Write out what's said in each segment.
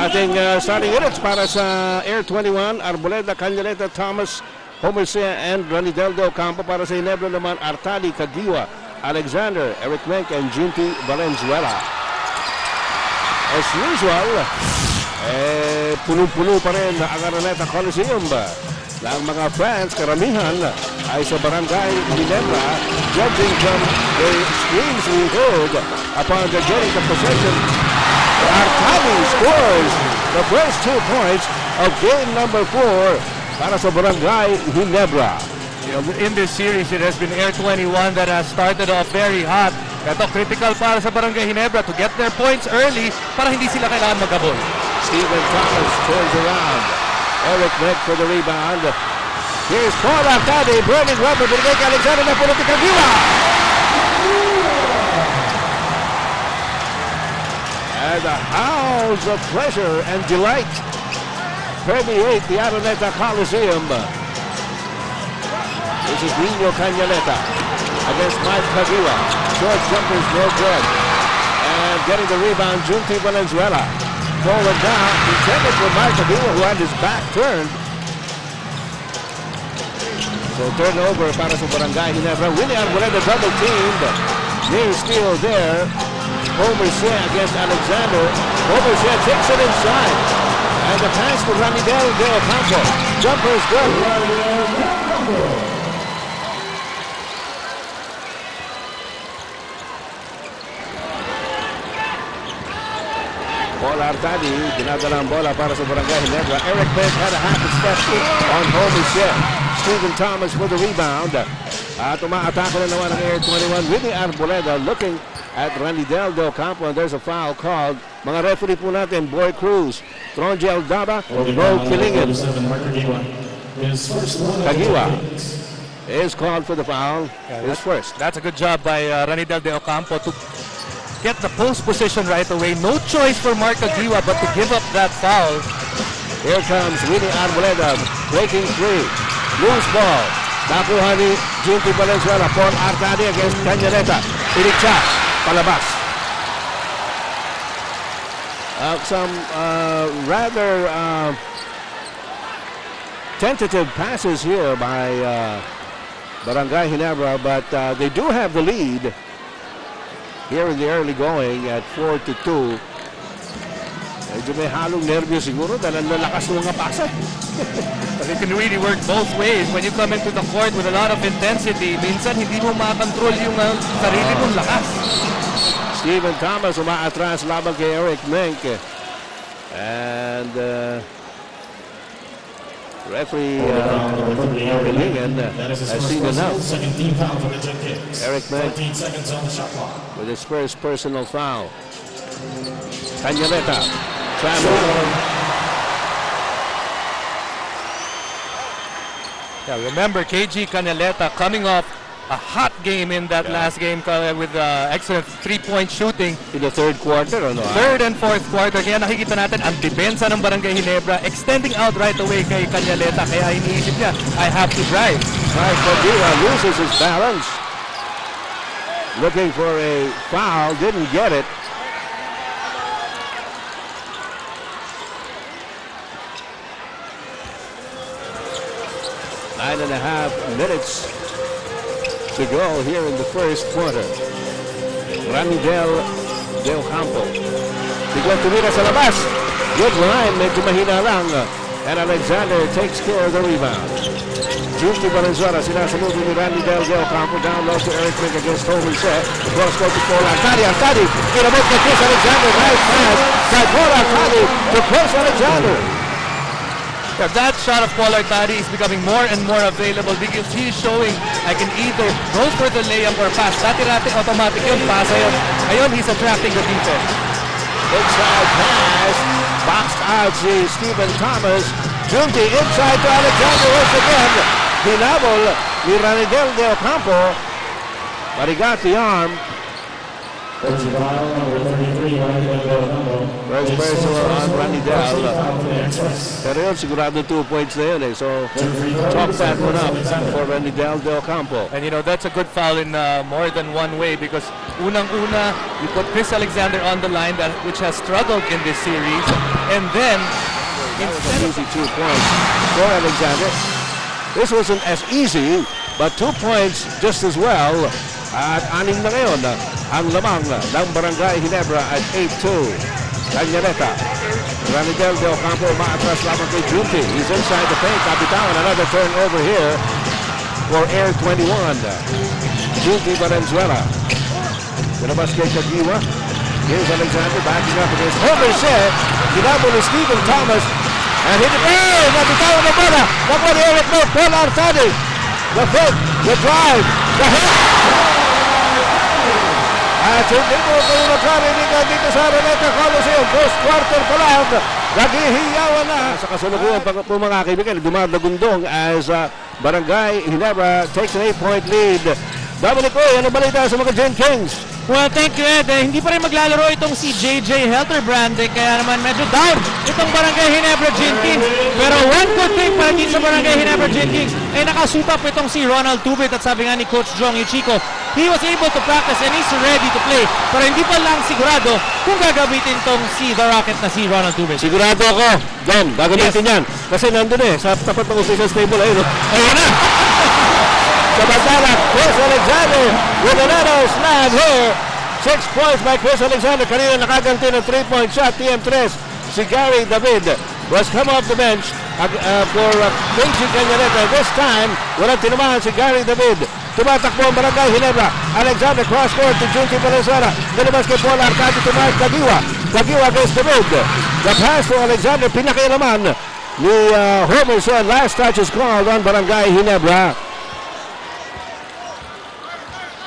ating starting units para sa AIR21, Arboleda, Canaleta, Thomas, Homer Sea, and Ranidel de Ocampo. Para sa Ginebra naman, Artali, Caguioa, Alexander, Eric Menk, and Junti Valenzuela. As usual, punong-puno pa rin ang Araneta Coliseum. Ang mga fans, karamihan, ay sa barangay Ginebra, judging from the screams we heard upon the getting the possession. Artali scores the first 2 points of game number 4 para sa barangay Ginebra. In this series, it has been AIR21 that has started off very hot. Ito, critical para sa barangay Ginebra to get their points early para hindi sila kailangan magabol. Stephen Thomas turns around. Eric Menk for the rebound. Here's Paul Artadi, burning rubber, binigay kay Alexander na pulot ni Caguioa. And the howls of pleasure and delight permeate the Araneta Coliseum. This is Nino Canaleta against Mike Caguioa. Short jumpers, no good. And getting the rebound, Junti Valenzuela. Forward down, intended for Mike Caguioa, who had his back turned. So turnover para sa barangay Ginebra. Willie Arboleda double teamed. Near steal there. Homer Sea against Alexander. Homer Sea takes it inside. And the pass to Ranidel de Ocampo. Jumper is good. Paul Artadi, dinadala ang bola para sa barangay Ginebra. Eric Menk had a half a step on Homer Sea. Stephen Thomas with the rebound. At umaatake na naman ang AIR21. Willie Arboleda looking at Ranidel de Ocampo, and there's a foul called. Mga referee po natin, Boy Cruz, Tronjel Daba, Bo Kilingen. Caguioa is called for the foul. His first. That's a good job by Ranidel de Ocampo to get the post position right away. No choice for Mark Caguioa but to give up that foul. Here comes Willie Arboleda breaking free. Loose ball. Nakuha ni Junti Valenzuela. Paul Artadi against Canaleta. Inikcha. Palabas. Some rather tentative passes here by Barangay Ginebra, but they do have the lead here in the early going at 4-2. Medyo may halong nervyo siguro dahil ang lalakas ng mga pasa. But it can really work both ways. When you come into the court with a lot of intensity, minsan hindi mo makakontrol yung sarili mong lakas. Stephen Thomas umaatras laban kay Eric Menk. And referee Kilingen has seen enough. Eric Menk with his first personal foul. Canaleta travel. Yeah, remember KG Canaleta coming off a hot game in that last game with excellent 3-point shooting. In the third quarter, or no? Third and fourth quarter. Kaya nakikita natin ang depensa ng Barangay Ginebra extending out right away kay Canaleta. Kaya iniisip niya, I have to drive. Right, Caguioa loses his balance. Looking for a foul, didn't get it. Nine and a half minutes to go here in the first quarter. Ranidel de Ocampo. Biglang tumira sa labas. Good line, medyo mahina lang. And Alexander takes care of the rebound. Junti Valenzuela, sinasaludo ni Ranidel de Ocampo. Down low to Eric Menk against Homer Sea. The cross goes to Paul Artadi. Artadi, inabot kay Chris Alexander. Nice pass by Paul Artadi to Chris Alexander. That shot of Paul Artadi is becoming more and more available because he's showing I can either go for the layup or pass. Dati-dati automatic yung pass yun. Ngayon, he's attracting the defense. Inside pass. Boxed out si Stephen Thomas. Junti inside to Alexander once again. Hinabol ni Ranidel de Ocampo. But he got the arm. First personal on Ranidel. Pero yun, sigurado 2 points na yun eh. So, chalk that one up for Ranidel Del Campo. And you know, that's a good foul in more than one way because unang-una, you put Chris Alexander on the line which has struggled in this series. And then, instead of easy 2 points for Alexander, this wasn't as easy, but 2 points just as well. At 6 na ngayon ang lamang ng Barangay Ginebra at 8-2. Cañareta. Ranidel Del Campo umaatras lamang kay Junti. He's inside the paint. Kapitawan, another turnover here for AIR21. Junti Valenzuela. Pinabas kay Kagiwa. Here's Alexander backing up against Homerse. Ginabo ni Stephen Thomas. And hit it. Hey! Nabitawan na bola. Nakuha ni Eric Mo. Paul Artadi. The fake. The drive. The hit. At hindi mo kayo makarinig dito sa Araneta Coliseum. First quarter pa lang. Naghihiyawan na. Sa kasalukuyan po mga kaibigan, dumadagundong as Barangay Ginebra takes an 8-point lead. Dominic Oy, ano balita sa mga Gen Kings? Well, thank you, Ed. Hindi pa rin maglalaro itong si JJ Helterbrand. Kaya naman medyo down itong Barangay Ginebra Gen Kings. Pero one good thing para dito sa Barangay Ginebra Gen Kings ay nakasup itong si Ronald Tubit. At sabi nga ni Coach Jong Ichiko, he was able to practice and he's ready to play. Pero hindi pa lang sigurado kung gagamitin tong si The Rocket na si Ronald Tubit. Sigurado ako, Don, gagamitin yan. Kasi nandun sa tapat ng official stable. Ayun na! Samantala, Chris Alexander with another slam here. 6 points by Chris Alexander. Kanina nakaganti ng 3-point shot. TM3. Si Gary David was come off the bench for Benji Cañareta. This time, walang tinamahan si Gary David. Tumatakbo ang Barangay Ginebra. Alexander cross-court to Junti Valenzuela. Nilabas kay Paul Arcadi to Mark Kagiwa. Kagiwa against David. The pass to Alexander. Pinakialaman ni Homerson. Last touch is called on Barangay Ginebra.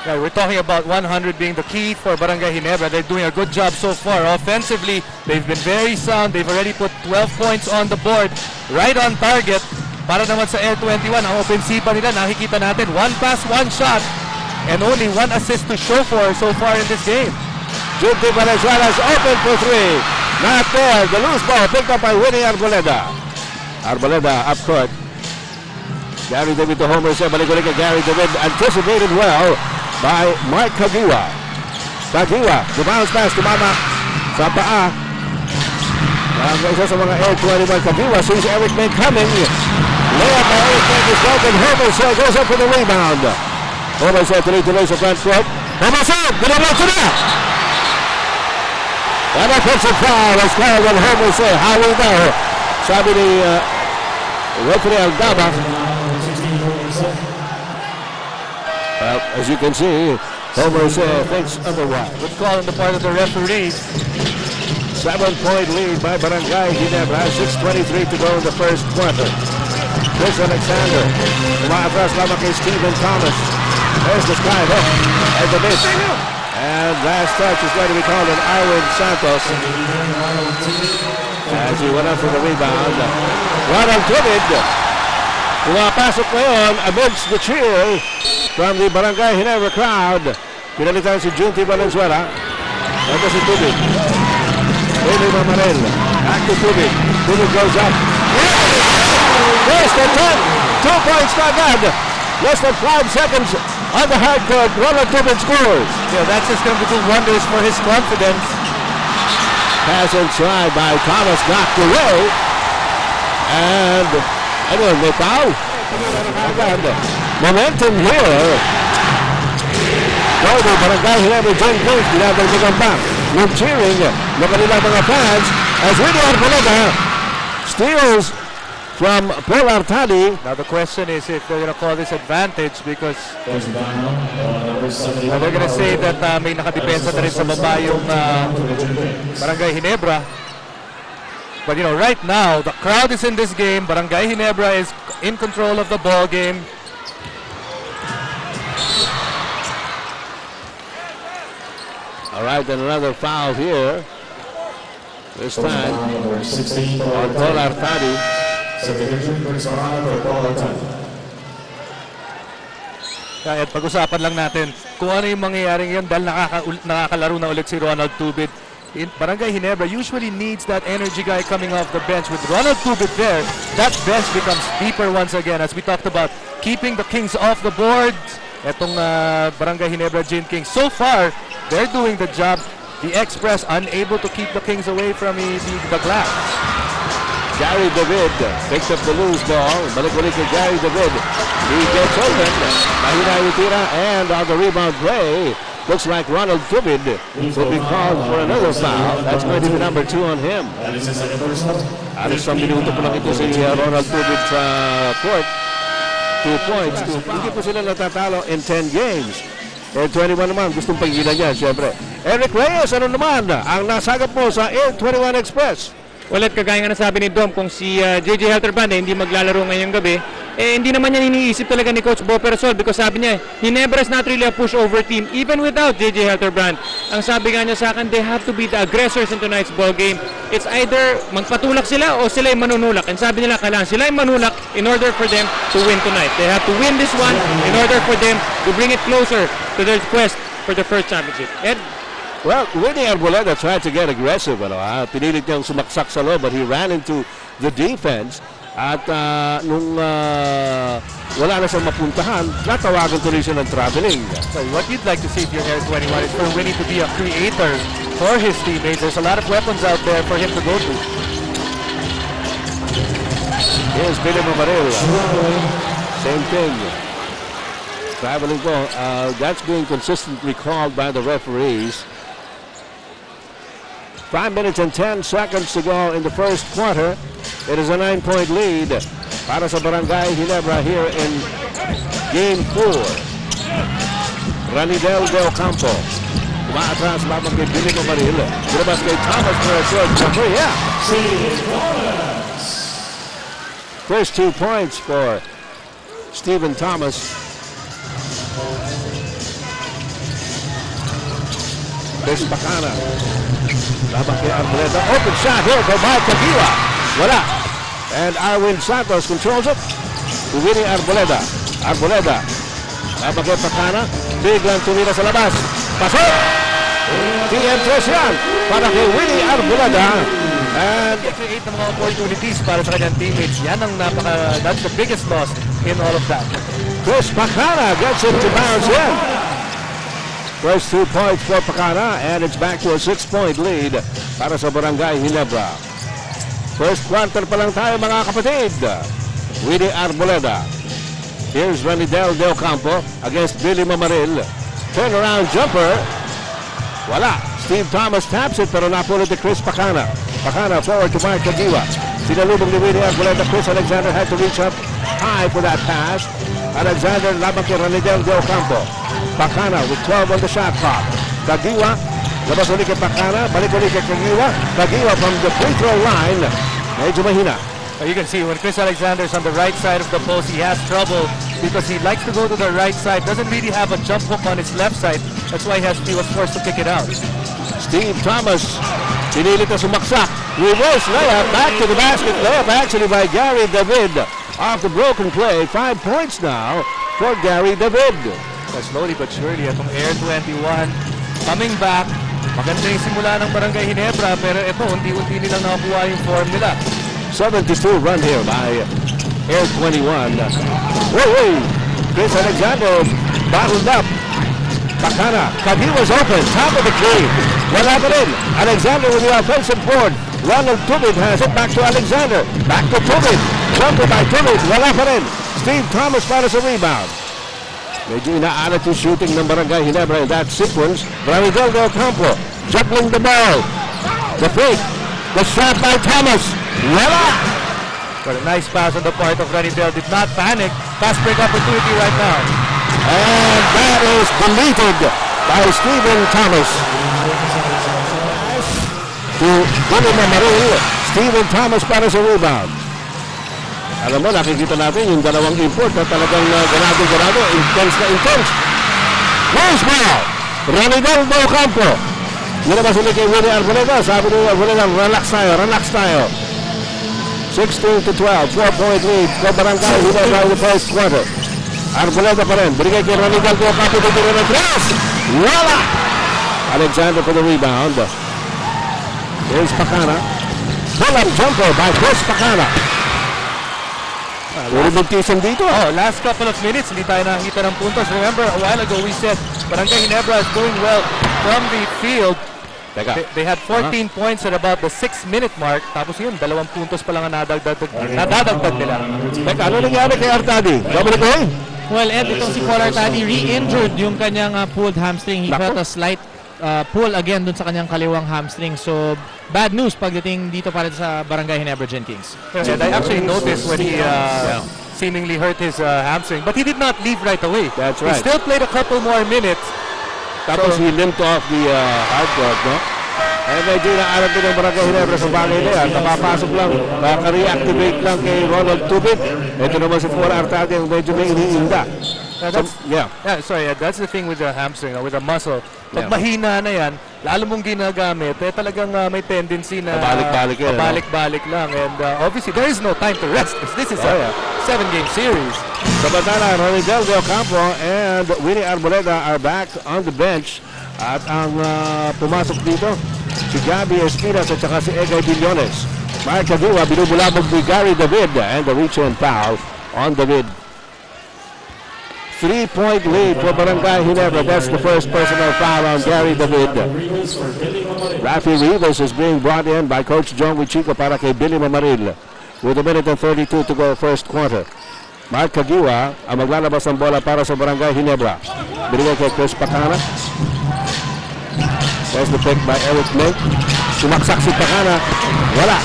Yeah, we're talking about 100 being the key for Barangay Ginebra. They're doing a good job so far. Offensively, they've been very sound. They've already put 12 points on the board. Right on target. Para naman sa AIR21, ang opensiba nila, nakikita natin, 1 pass, 1 shot, and only 1 assist to show for so far in this game. Junti Valenzuela is open for 3. Not there. The loose ball picked up by Winnie Arboleda. Arboleda up court. Gary David to Homer. Balik-balik kay Gary David. Anticipated well by Mark Kagiwa. Kagiwa, the bounce pass, tumama sa paa. Isa sa mga AIR21, Kagiwa sees Eric May coming. Layup by Eric May is broken. Homerson goes up for the rebound. Homerson tuloy-tuloy sa front court. Homerson, dinabato na! An offensive foul is called on Homerson. Hawi daw, sabi ni referee Aldaba. As you can see, Homer thinks otherwise. Good call on the part of the referees. 7-point lead by Barangay Ginebra. 6:23 to go in the first quarter. Chris Alexander. Umaatras lamang kay Stephen Thomas. There's the sky hook and the miss. And last touch is going to be called on Arwin Santos. As he went up for the rebound. Ronald Tubid. Pumapasok ngayon amidst the cheer from the Barangay Ginebra crowd. Pinalitan si Junti Valenzuela. Ito si Tubig. Bailey Mamarel. Back to Tubig. Tubig goes up. There's the 10. 2 points to agad. Less than 5 seconds on the hard court. Ronald Tubig scores. Yeah, that's just going to do wonders for his confidence. Pass inside by Thomas, knocked away. And anyway, may foul. Momentum here. Go to Barangay Ginebra Gen Kings. Dinadagdagan pa ng cheering ng kanilang mga fans as Winnie Arboleda steals from Paul Artadi. Now the question is if they're going to call this advantage because they're going to say that may nakadepensa na rin sa baba yung Barangay Ginebra. But you know, right now, the crowd is in this game. Barangay Ginebra is in control of the ball game. All right, then another foul here. This time on Paul Artadi. Kaya pag-usapan lang natin kung ano yung mangyayaring yun dahil nakakalaro na ulit si Ronald Tubid. Barangay Ginebra usually needs that energy guy coming off the bench. With Ronald Tubid there, that bench becomes deeper once again as we talked about keeping the Kings off the board. Etong Barangay Ginebra Gin Kings, so far, they're doing the job. The Express unable to keep the Kings away from the glass. Gary David picks up the loose ball. Balik-balik kay Gary David. He gets open. Mahina yung tira, and on the rebound play, looks like Ronald Tubid will be called for another foul. That's going to be number 2 on him. Alis ang minuto po lang ito si Ronald Tubid sa court. 2 points. Hindi po sila natatalo in 10 games. AIR21 naman, gustong pagilan niya, siyempre. Eric Reyes, ano naman ang nasagap mo sa AIR21 Express? Ulit, kagaya nga nasabi ni Dom, kung si JJ Helterbrand hindi maglalaro ngayong gabi, hindi naman niya iniisip talaga ni Coach Bo Persol because sabi niya, Ginebra is not really a pushover team even without JJ Helterbrand. Ang sabi nga niya sa akin, they have to be the aggressors in tonight's ball game. It's either magpatulak sila o sila yung manunulak. And sabi nila, kailangan sila yung manulak in order for them to win tonight. They have to win this one in order for them to bring it closer to their quest for the first championship. Ed? Well, Winnie Arboleda tried to get aggressive. Pinilit niyang sumaksak sa loob, but he ran into the defense. At nung wala na siyang mapuntahan, natawagan tuloy siya ng traveling. So what you'd like to see if you're AIR21 is for Winnie to be a creator for his teammates. There's a lot of weapons out there for him to go to. Here's Billy Mamaril. Same thing. Traveling po. That's being consistently called by the referees. 5 minutes and 10 seconds to go in the first quarter. It is a 9-point lead para sa Barangay Ginebra here in Game 4. Ranidel Del Campo. Umaatras lamang kay Billy Mamaril. Lumabas kay Thomas for a short jumper. Yeah. First 2 points for Stephen Thomas. Chris Bacana. Labang kay Arboleda. Open shot here by Mark Tagiwa. Wala. And Arwin Santos controls it. To Winnie Arboleda. Arboleda. Labang kay Bacana. Biglang tumira sa labas. Pasok! TM3 yan. Para kay Winnie Arboleda. And create ng mga opportunities para sa kanyang teammates. Yan ang that's the biggest loss in all of that. Chris Bacana gets it to bounce in. First 2 points for Bacana, and it's back to a 6-point lead para sa Barangay Ginebra. First quarter pa lang tayo mga kapatid. Winnie Arboleda. Here's Ranidel Del Campo against Billy Mamaril. Turnaround jumper. Wala. Steve Thomas taps it pero napulot ni Chris Bacana. Bacana forward to Mark Tagiwa. Sinalubong ni Winnie Arboleda. Chris Alexander had to reach up high for that pass. Alexander labang kay Ranidel Del Campo. Bacana with 12 on the shot clock. Tagiwa, labas ulit kay Bacana, balik ulit kay Tagiwa. Tagiwa from the free throw line. Medyo mahina. You can see when Chris Alexander's on the right side of the post, he has trouble because he likes to go to the right side. Doesn't really have a jump hook on his left side. That's why he was forced to kick it out. Steve Thomas, pinilit na sumaksak. Reverse layup, back to the basket. Layup actually by Gary David. Off the broken play, 5 points now for Gary David. Slowly but surely, itong AIR21 coming back. Maganda yung simula ng Barangay Ginebra, pero ito, unti-unti nilang nakakuha yung form nila. 72 run here by AIR21. Whoa! Chris Alexander bottled up. Bacana, Kagiwa's open, top of the key. Wala pa rin. Alexander with the offensive board. Ronald Tubid has it back to Alexander. Back to Tubid. Jumper by Tubid. Wala pa rin. Steve Thomas para sa rebound. Medyo inaalat yung shooting ng Barangay Ginebra in that sequence. Ranidel Del Campo juggling the ball. The fake. The shot by Thomas. Wala! But a nice pass on the part of Ranidel. Did not panic. Fast break opportunity right now. And that is deleted by Stephen Thomas. To Billy Mamaril. Stephen Thomas para sa rebound. Alam mo, nakikita natin yung dalawang import na talagang ganado, intense na intense. Loose ball! Ranidel Del Campo. Nilabas ulit kay Winnie Arboleda. Sabi ni Arboleda, relax tayo. 16-12, 4-point lead for Barangay Ginebra in the first quarter. Arboleda pa rin. Binigay kay Ranigal Del Campo. Tuturo ng tres. Wala! Alexander for the rebound. Here's Pacana. Pull-up jumper by Chris Pacana. Puro buntisan dito. Last couple of minutes, hindi tayo nakakita ng puntos. Remember, a while ago we said Barangay Ginebra is doing well from the field. They had 14 points at about the 6-minute mark. Tapos yun, 2 puntos pa lang ang nadadagdag nila. Teka, ano nangyari kay Artadi? Double ko eh. Well, Ed, itong si Paul Artadi re-injured yung kanyang pulled hamstring. He felt a slight pull again dun sa kanyang kaliwang hamstring. So, bad news pagdating dito para sa Barangay Ginebra Gen Kings. And I actually noticed when he seemingly hurt his hamstring. But he did not leave right away. That's right. He still played a couple more minutes. Tapos he limped off the hardcourt, no? Eh, medyo inaalam din ng Barangay Ginebra sa bagay na yan. Nakapasok lang, naka-reactivate lang kay Ronald Tubit. Ito naman si Paul Artadi ang medyo may iniinda. That's the thing with the hamstring, with the muscle. Pag mahina na yan, lalo mong ginagamit, talagang may tendency na pabalik-balik lang. And obviously, there is no time to rest because this is a 7-game series. Samantala, Ronidel Del Campo and Winnie Arboleda are back on the bench. At ang pumasok dito, si Gabby Espinas at saka si Egay Billones. Mark Aguila, binubulabog ni Gary David and the reach-in foul on David. 3-point lead for Barangay Ginebra. That's the first personal foul on Gary David. Rafi Rivas is being brought in by Coach John Wichico para kay Billy Mamaril. With a minute and 32 to go first quarter. Mark Kagiwa ang maglalabas ng bola para sa Barangay Ginebra. Binigay kay Chris Pacana. There's the pick by Eric Mink. Sumaksak si Pacana. Wala.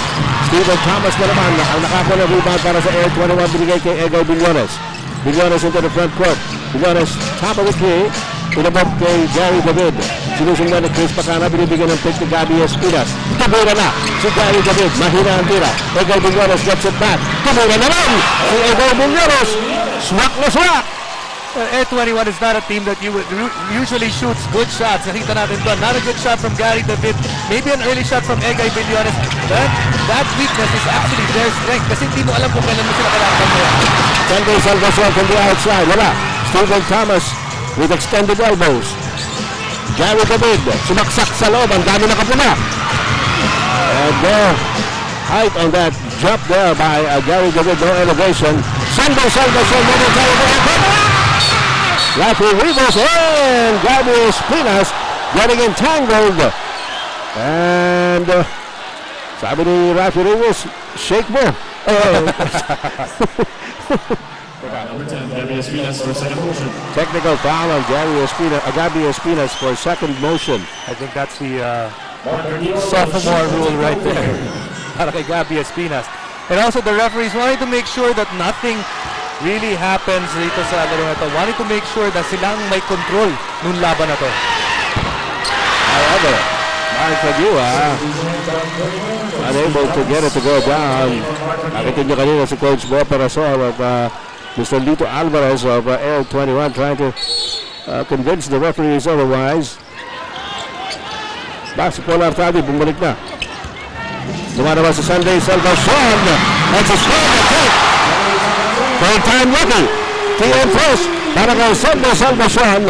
Steven Thomas na naman ang nakakuha ng rebound para sa AIR21. Binigay kay Egay Billones. Billones into the front court. Billones top of the key. Pinabot kay Gary David. Sinusundan ni Chris Pacana. Binibigyan ng pick ni Gabby Espinas. Tumura na si Gary David. Mahina ang tira. Egay Billones gets it back. Tumura naman si Egay Billones. Swak na swak. AIR21 is not a team that usually shoots good shots. Nakita natin doon. Not a good shot from Gary David. Maybe an early shot from Egay Billones. That weakness is actually their strength. Kasi hindi mo alam kung kailan mo sila kailangan mo. Sunday Salvacion from the outside. Wala. Steven Thomas with extended elbows. Gary David sumaksak sa loob. Ang dami nakapuna. And there, height on that jump there by Gary David. No elevation. Sunday Salvacion. Rafi Rivas and Gabby Espinas getting entangled. And sabi ni Rafi Rivas, shake mo. Technical foul on Gabby Espinas for second motion. I think that's the sophomore rule right there. Para kay Gabby Espinas. And also the referees wanted to make sure that nothing really happens dito sa laro na ito. Wanted to make sure that silang may control nung laban na to. However, Mark Aguila unable to get it to go down. Nakita nyo kanina si Coach Bo Parasol at Mr. Lito Alvarez of AIR21 trying to convince the referees otherwise. Back si Paul Artadi, bumalik na. Lumalabas si Sunday Salvacion. That's a score to take. Third time lucky. TM first para kay Sunday Salvacion.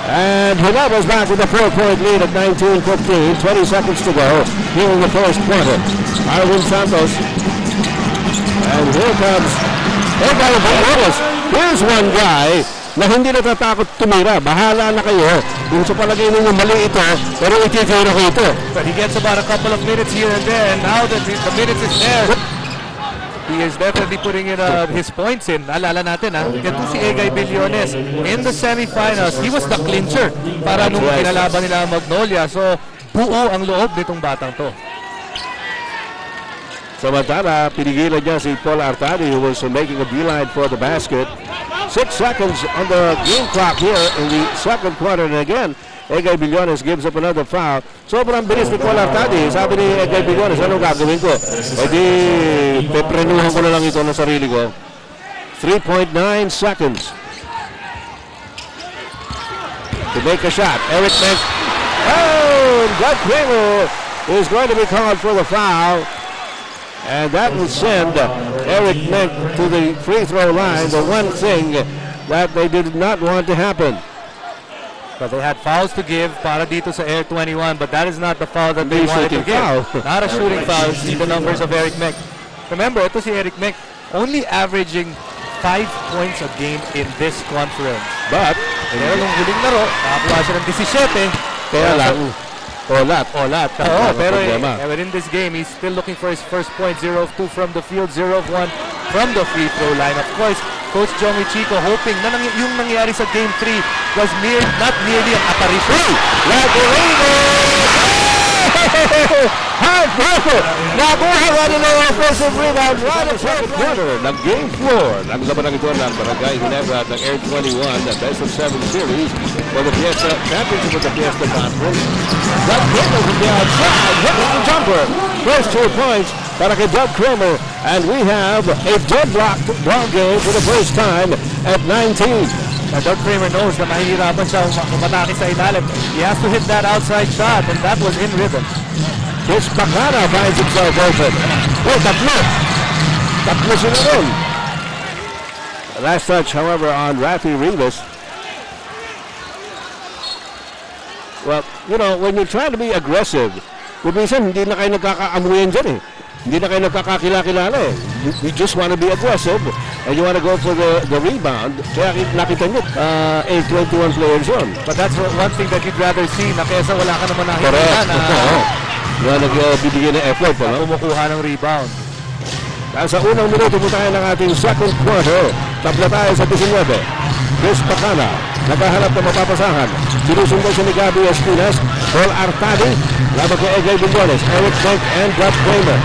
And Ginebra's back with a 4-point lead at 19-15. 20 seconds to go here in the first quarter. Arwin Santos. And here comes Egay Billones. Here's one guy na hindi natatakot tumira. Bahala na kayo. Kung sa palagay ninyo mali ito, pero ititira ko ito. But he gets about a couple of minutes here and there. And now that the minutes is there, he is definitely putting in his points in. Alala natin ito si Egay Billones. In the semifinals, he was the clincher para nung kinalaban nila Magnolia. So, buo ang loob nitong batang to. Samantala, pinigilan niya si Paul Artadi who was making a beeline for the basket. 6 seconds on the game clock here in the second quarter. And again, Egay Billones gives up another foul. Sobrang bilis ni Paul Artadi. Sabi ni Egay Billones, anong gagawin ko? E di, peprenuhan ko na lang ito na sarili ko. 3.9 seconds to make a shot. Eric Mink. Oh, Doug Kramer is going to be called for the foul. And that will send Eric Mink to the free throw line. The one thing that they did not want to happen. But they had fouls to give para dito sa AIR21, but that is not the foul that they wanted to give. Foul. Not a shooting foul. See the numbers of Eric Mek. Remember, ito si Eric Mek, only averaging 5 points a game in this conference. But, pero nung huling laro, nakakuha siya ng 17. kaya lang, olat. Oo, pero in this game, he's still looking for his first point. 0 of 2 from the field, 0 of 1 from the free throw line. Of course, Coach Johnny Chico hoping na yung nangyari sa Game 3 was not merely an apparition. Nakuha ba nila yung offensive rebound right at third quarter ng Game 4. Naglaban ito ng Barangay Ginebra ng AIR21 na Best of 7 Series for the Fiesta Championship of the Fiesta Conference. Doug Kramer from the outside, hitting the jumper. First 2 points para kay Doug Kramer. And we have a deadlocked ball game for the first time at 19. Now, Doug Kramer knows na mahihirapan siya umatake sa ilalim. He has to hit that outside shot, and that was in rhythm. Chris Bacana finds himself open. Oh, tatlo sila ron. Last touch, however, on Rafi Rivas. Well, you know, when you're trying to be aggressive, kung minsan hindi na kayo nagkakaamuyan dyan eh. Hindi na kayo nagkakakilala eh. You just want to be aggressive and you want to go for the rebound. Kaya nakita nyo, 8-21 players yun. But that's one thing that you'd rather see na kesa wala ka naman nakikita na yung nagbibigay ng effort. Kumukuha ng rebound. Sa unang minuto po tayo ng ating second quarter. Tabla tayo sa 19. Chris Bacana, naghahanap na mapapasahan. Sinusundan siya ni Gabi Espinas, Paul Artadi, laban kay Egay Billones, Eric Mink, and Doug Kramer.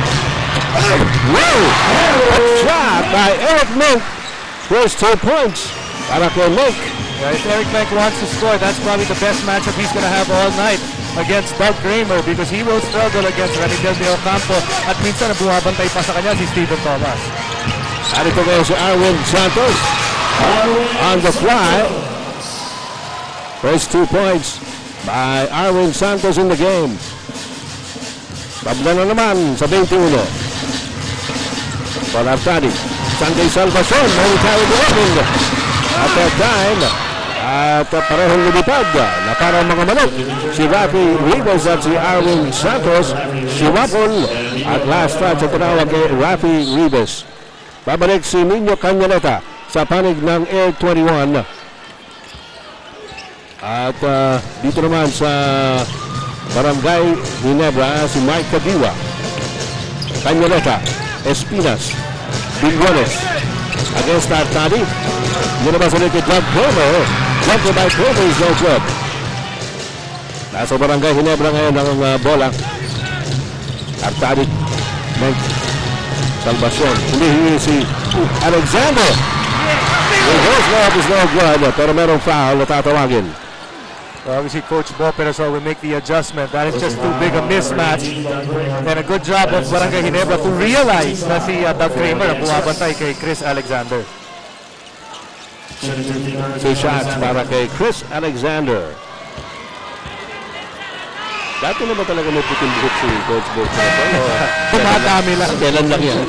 Wow! Shot by Eric Mink. First 2 points para kay Mink. Yeah, if Eric Mink wants to score, that's probably the best matchup he's going to have all night against Doug Kramer because he will struggle against Ranidel de Ocampo at minsan na bumabantay pa sa kanya si Stephen Thomas. Arito ngayon si Arwin Santos on the fly. First 2 points by Arwin Santos in the game. Tabla na naman sa 21. Paul Artadi, Sunday Salvacion, momentarily walking at that time. At parehong lumipad na parang mga manok. Si Rafi Rivas at si Arwin Santos, si Wapol. At last touch at tinawag kay Rafi Rivas. Babalik si Nino Canyaneta sa panig ng AIR21. At dito naman sa Barangay Ginebra, si Mike Kadiwa, Canyaneta, Espinas, Billones against Artadi. Yun naman sa kay Doug Kramer. Jumper by Kramer is no good. Nasa Barangay Ginebra ngayon ang bola. Artadi, Mike, Salvacion. Humihingi si Alexander. The first love is no good, pero merong foul na tatawagin. Obviously, Coach Boperaso will make the adjustment. That is just too big a mismatch. And a good job of Barangay Ginebra to realize na si Doug Kramer na bumabantay kay Chris Alexander. 2 shots para kay Chris Alexander. Dati na ba talaga may puting buhok si Coach Boperaso? Tumatami lang. Kailan lang yan?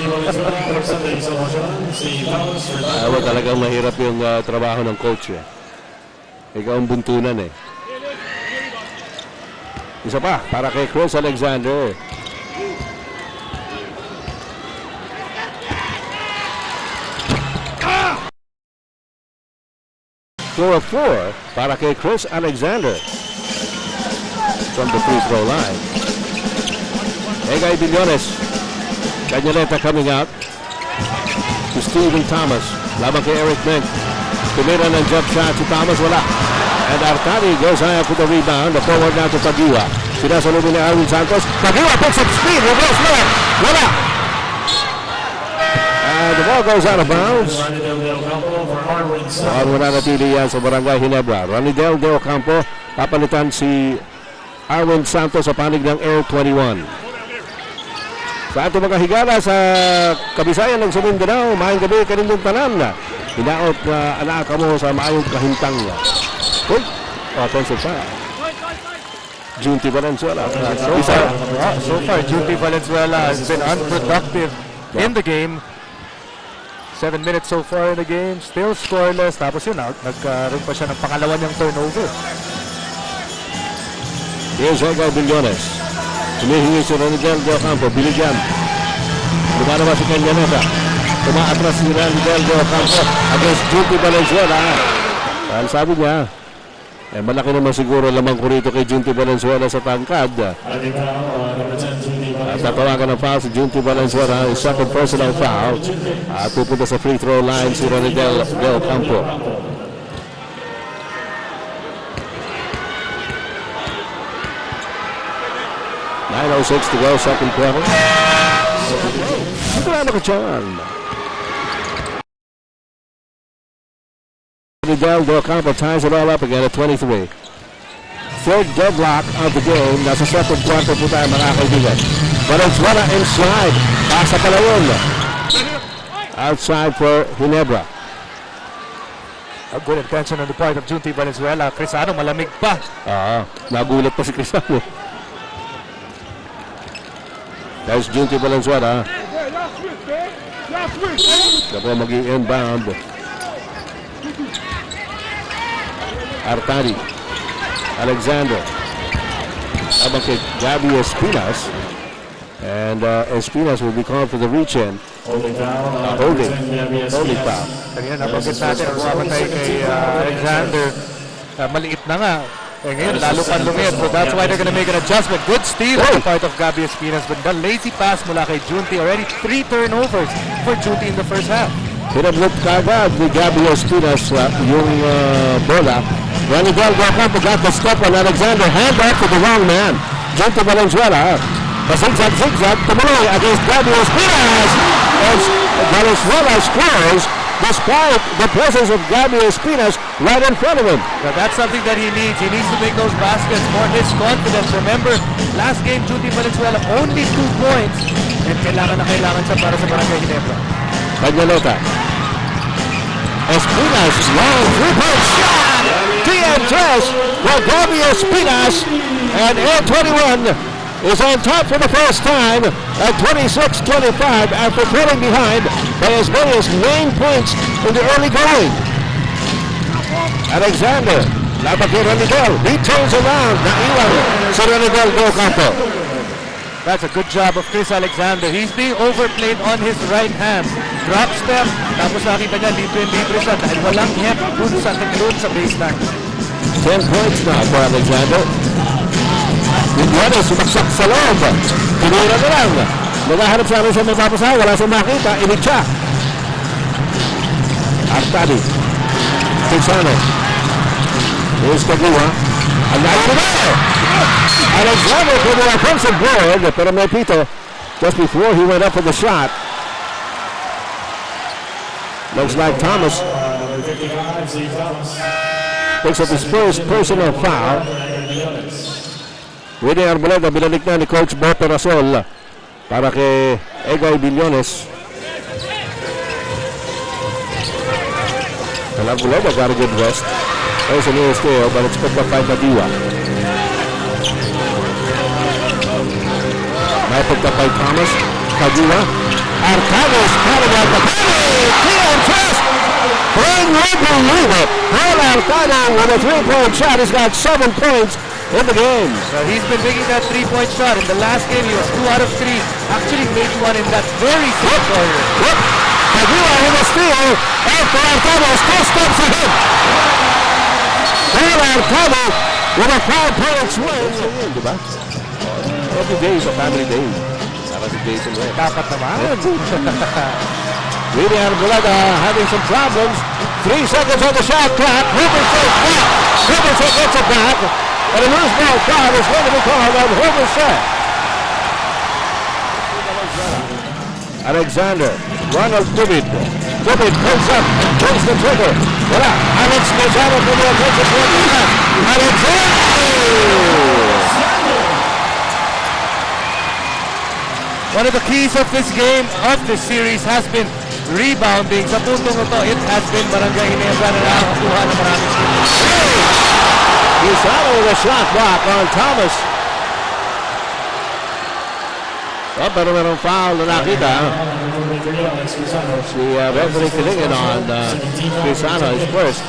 Talagang mahirap yung trabaho ng coach eh. Ikaw ang buntunan eh. Isa pa para kay Chris Alexander. Score of 4 para kay Chris Alexander from the free throw line. Egay Billones. Canyaneta coming out to Stephen Thomas. Laban kay Eric Mink. Tumira ng jump shot si Thomas, wala. And Artadi goes high up with the rebound. The forward now to Pagiwa. Sinasalubin ni Arwin Santos. Pagiwa picks up speed. Reverse left. Wala. And the ball goes out of bounds. Wala natili yan sa Barangay Ginebra. Ranidel de Ocampo. Papalitan si Arwin Santos sa panig ng AIR21. Sa ato mga higala sa kabisayan ng Mindanao, maayong gabi kanindong tanan na. Hinaot na anak mo sa maayong kahintang niya. Uy, offensive foul. Junti Valenzuela. So far, Junti Valenzuela has been unproductive in the game. 7 minutes so far in the game, still scoreless. Tapos yun, nagkaroon pa siya ng pangalawa niyang turnover. Here's AIR21. Humihingi si Ronidel Del Campo, binigyan. Lumalabas si Ginebra. Tumaatras si Ronidel Del Campo against Junti Valenzuela. Dahil sabi niya, malaki naman siguro lamang ko rito kay Junti Valenzuela sa tangkad. At natawagan ng foul si Junti Valenzuela, his second personal foul. At pupunta sa free throw line si Ronidel Del Campo. .9:06 to go, second quarter. Sigurado ka dyan. Ronidel Del Campo ties it all up again at 23. Third deadlock of the game. Nasa second quarter po tayo mga kaibigan. Valenzuela inside. Pasa pala yun. Outside for Ginebra. A good intention on the part of Junti Valenzuela. Crisano malamig pa. Nagulat pa si Crisano. There's Junti Valenzuela. Siya po mag-i-inbound. Artadi. Alexander. Habang kay Gabby Espinas. And Espinas will be called for the reach-in. Holding foul. Kanina nabanggit natin ang bumamatay kay Alexander. Maliit na nga. Ngayon, lalo pa lumit. So that's why they're gonna make an adjustment. Good steal on the part of Gabby Espinas. But the lazy pass mula kay Junti. Already 3 turnovers for Junti in the first half. Pinabot kagad ni Gabby Espinas yung bola. Ronidel Del Campo got the step on Alexander. Hand off to the wrong man. Junti Valenzuela. Zigzag, tumuloy against Gabby Espinas. As Valenzuela scores despite the presence of Gabby Espinas right in front of him. Now that's something that he needs. He needs to make those baskets more his confidence. Remember, last game, Junti Valenzuela only 2 points. And kailangan siya para sa Barangay Ginebra. Pagnalota. Espinas, long 3-point shot! TM-3 for Gabby Espinas. And AIR21 is on top for the first time at 26-25 after falling behind by as many as 9 points in the early going. Alexander, laban kay Ronidel. He turns around. Naiwan si Ronidel Del Campo. That's a good job of Chris Alexander. He's being overplayed on his right hand. Drop step. Tapos nakita niya, libre siya dahil walang hip dun sa baseline. 10 points now for Alexander. Ginebra sumaksak sa loob. Tinira na lang. Naghahanap sa amin sa mapapasahan. Wala siyang makita. Initsa. Artadi. Crisano. Here's Kagua. Ang layo na! Alexander for the offensive board. Pero may pito just before he went up for the shot. Looks like Thomas picks up his first personal foul. Winnie Arboleda, binalik na ni Coach Boto Rasol para kay AIR21. Arboleda got a good rest. There's a near steal, but it's picked up by Kadiwa. Now picked up by Thomas. Kadiwa. Artados, Paraguay, TM first. Bring believe it. Paul Artado with a 3-point shot. He's got 7 points in the game. So he's been making that 3-point shot. In the last game, he was 2 out of 3. Actually made one in that very same quarter. Kadiwa with a steal. After Artado still steps ahead. Paul Artado with a 5-point swing. Diba? Every day is a family day. Para si Jason Ray. Dapat naman. Winnie Arboleda having some problems. 3 seconds on the shot clock. Huberson back. Huberson gets it back. And a loose ball foul is going to be called on Huberson. Alexander. Ronald Dubid. Dubid pulls up. Pulls the trigger. Wala. Alex Lozano for the offensive board. Alexander! One of the keys of this game, of this series, has been rebounding. Sa puntong ito, it has been Barangay Ginebra na nakakuha ng maraming steals. Lozano with a shot block on Thomas. Oh, pero merong foul na nakita. Si referee Kilingen on Crisano is first.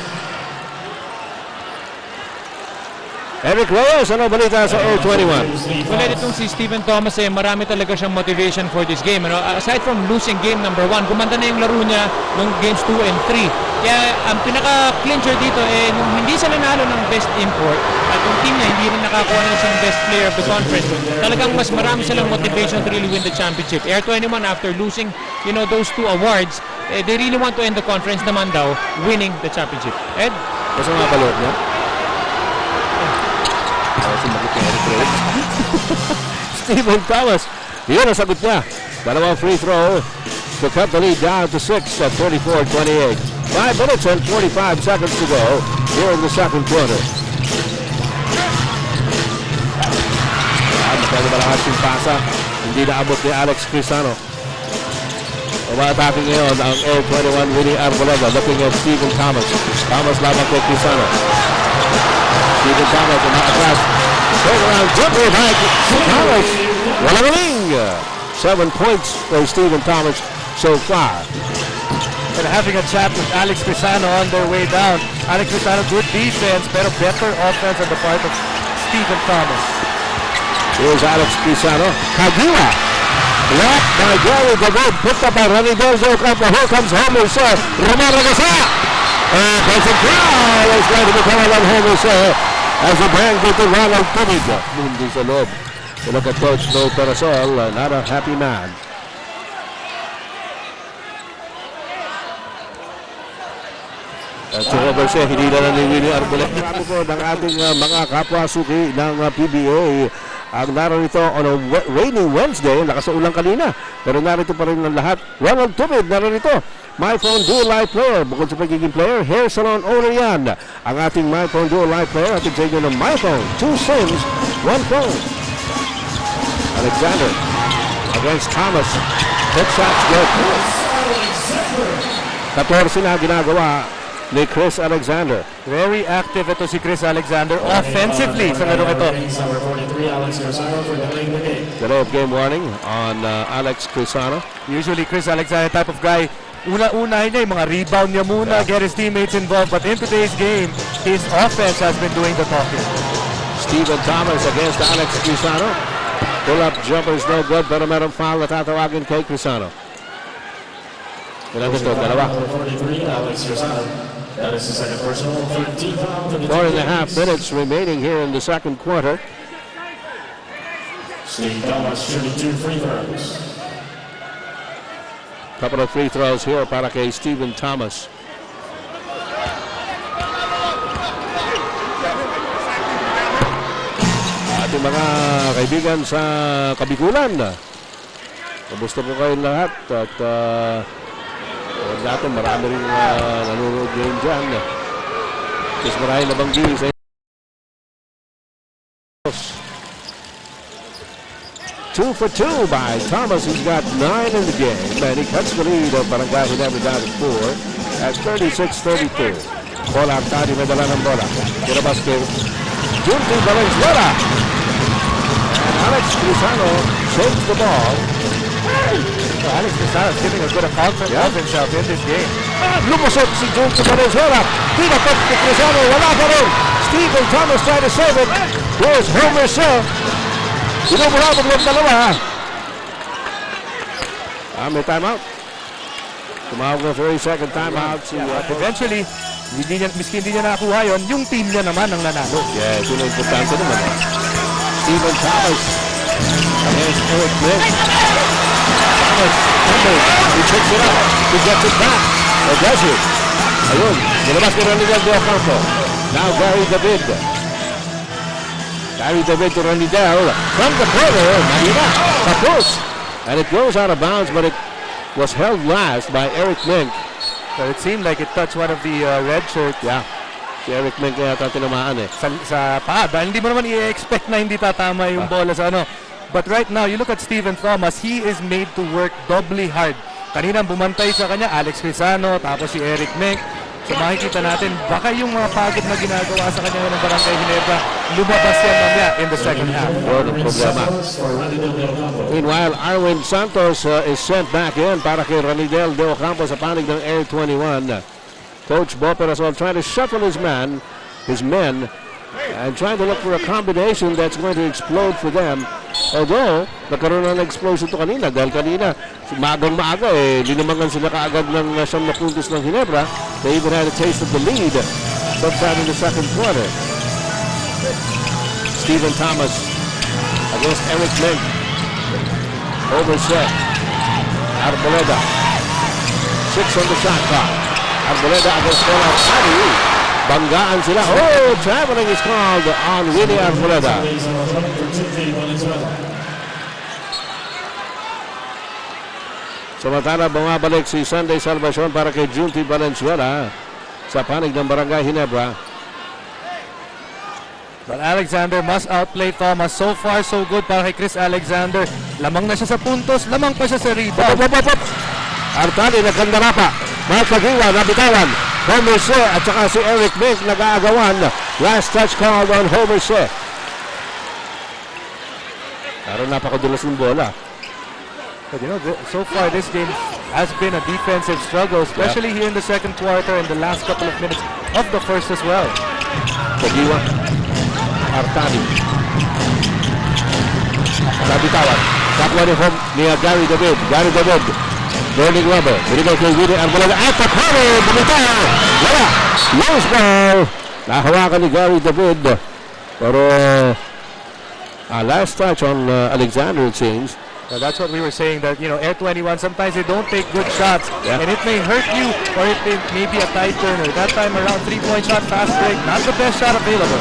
Eric Reyes, ano balita sa AIR21? Well, itong si Stephen Thomas, marami talaga siyang motivation for this game. Aside from losing game number 1, gumanda na yung laro niya nung games 2 and 3. Kaya ang pinaka-clincher dito, nung hindi siya nanalo ng best import, at yung team niya hindi rin nakakuha ng isang best player of the conference, talagang mas marami silang motivation to really win the championship. AIR21, after losing those 2 awards, they really want to end the conference naman daw, winning the championship. Ed? Kasi nga balot niya? Sumagot niya Eric Reyes. Stephen Thomas, yun ang sagot niya. Dalawang free throw to cut the lead down to 6 at 34-28. 5 minutes and 45 seconds to go here in the second quarter. Magkagabalakas yung pasa. Hindi naabot ni Alex Crisano. Umatake ngayon ang AIR21 Winnie Arboleda looking at Stephen Thomas. Thomas laban kay Crisano. Stephen Thomas umaatras. Turn around jumper by Thomas. Walang ring. 7 points for Stephen Thomas so far. And having a chat with Alex Crisano on their way down. Alex Crisano, good defense, pero better offense on the part of Stephen Thomas. Here's Alex Crisano. Kagura. Blocked by Gary David. Picked up by Ronnie Delzo. Here comes Homer Sir. Romero Gasa. And there's a foul. It's going to become a Homer Sir as a bang to Ronald Tunig. Mundi sa loob. You look at Coach No Parasol. Not a happy man. At si Robert siya, hindi na ni Winnie Arboleda. Marami po ng ating mga kapwa-suki ng PBA ang narito on a rainy Wednesday. Lakas sa ulang kanina. Pero narito pa rin ng lahat. Ronald Tumid, narito. My Phone Dual Live Player. Bukod sa pagiging player, hair salon owner yan. Ang ating My Phone Dual Live Player at sa inyo ng My Phone. 2 SIMs, 1 phone. Alexander against Thomas. Hit shots good. 14 na ginagawa ni Chris Alexander. Very active ito si Chris Alexander offensively sa laro ito. Delay of game warning on Alex Crisano. Usually Chris Alexander type of guy, una-unahin niya yung mga rebound niya muna, get his teammates involved. But in today's game, his offense has been doing the talking. Stephen Thomas against Alex Crisano. Pull-up jumper is no good, pero merong foul na tatawagin kay Crisano. Ilan ito? Dalawa. 4.5 minutes remaining here in the second quarter. Steve Thomas shooting 2 free throws. Couple of free throws here para kay Stephen Thomas. Ating mga kaibigan sa Kabikulan, kamusta po kayong lahat? At dati marami rin nanonood ngayon dyan. Mas marami nabanggi sa 2 for 2 by Thomas. He's got 9 in the game. And he cuts the lead of Barangay Ginebra down to 4 at 36-32. Bola ang tadi, may dala ng bola. Kinabas kay Junti Valenzuela. And Alex Crisano saves the ball. So Alex Crisano is giving a good account of himself in this game. Lumusot si Junti Valenzuela. Tinapot ni Crisano. Wala pa rin. Stephen Thomas trying to save it. Here's Homer Sir. Sinumulabog ng dalawa. May timeout. Tumawag ng 30-second timeout. Eventually, miski hindi niya nakakuha yun, yung team niya naman ang nanalo. Yeah, ito na importante naman. Stephen Thomas against Eric Bliss. Thomas, he picks it up. He gets it back. Or does he? Ayun, nilabas ni Ronald Del Campo. Now Gary David. Gary David to Ronidel from the corner. Mahina. Tapos. And it goes out of bounds, but it was held last by Eric Mink. So it seemed like it touched one of the red shirts. Yeah. Si Eric Mink kaya tinamaan eh. Sa paa. Dahil hindi mo naman i-expect na hindi tatama yung bola sa ano. But right now, you look at Stephen Thomas, he is made to work doubly hard. Kanina bumantay sa kanya, Alex Crisano, tapos si Eric Mink. So makikita natin, baka yung mga pagod na ginagawa sa kanya ng Barangay Ginebra, lumabas yan mamaya in the second half. Yun ang problema. Meanwhile, Arwin Santos is sent back in para kay Ranidel De Ocampo sa panig ng AIR21. Coach Bo Perasol trying to shuffle his men, and trying to look for a combination that's going to explode for them. Although, nagkaroon ng explosion to kanina dahil kanina, maagang-maaga linamangan sila kaagad ng 9 puntos ng Ginebra. They even had a taste of the lead sometime in the second quarter. Stephen Thomas against Eric Mink. Overset. Arboleda. 6 on the shot clock. Arboleda against Artadi. Banggaan sila. Oh, traveling is called on Willie Arboleda. Samantala, bumabalik si Sunday Salvacion para kay Junti Valenzuela sa panig ng Barangay Ginebra. But Alexander must outplay Thomas. So far, so good para kay Chris Alexander. Lamang na siya sa puntos, lamang pa siya sa rebound. Artadi nagkandara pa. Mark Pagiwa nabitawan. Homer Se at saka si Eric Mink nag-aagawan. Last touch called on Homer Se. Pero napakadulas ng bola. But you know, so far this game has been a defensive struggle, especially here in the second quarter and the last couple of minutes of the first as well. Pagiwa. Artadi. Nabitawan. Kapwa ni Gary David. Gary David. Burning rubber. Binigay kay Willie Arboleda. At the corner. Bumitaw. Wala. Loose ball. Nahawakan ni Gary David. Pero last touch on Alexander, it seems. Well, that's what we were saying, that, you know, AIR21, sometimes they don't take good shots, and it may hurt you, or it may be a tight turner. That time around, 3-point shot, fast break, not the best shot available.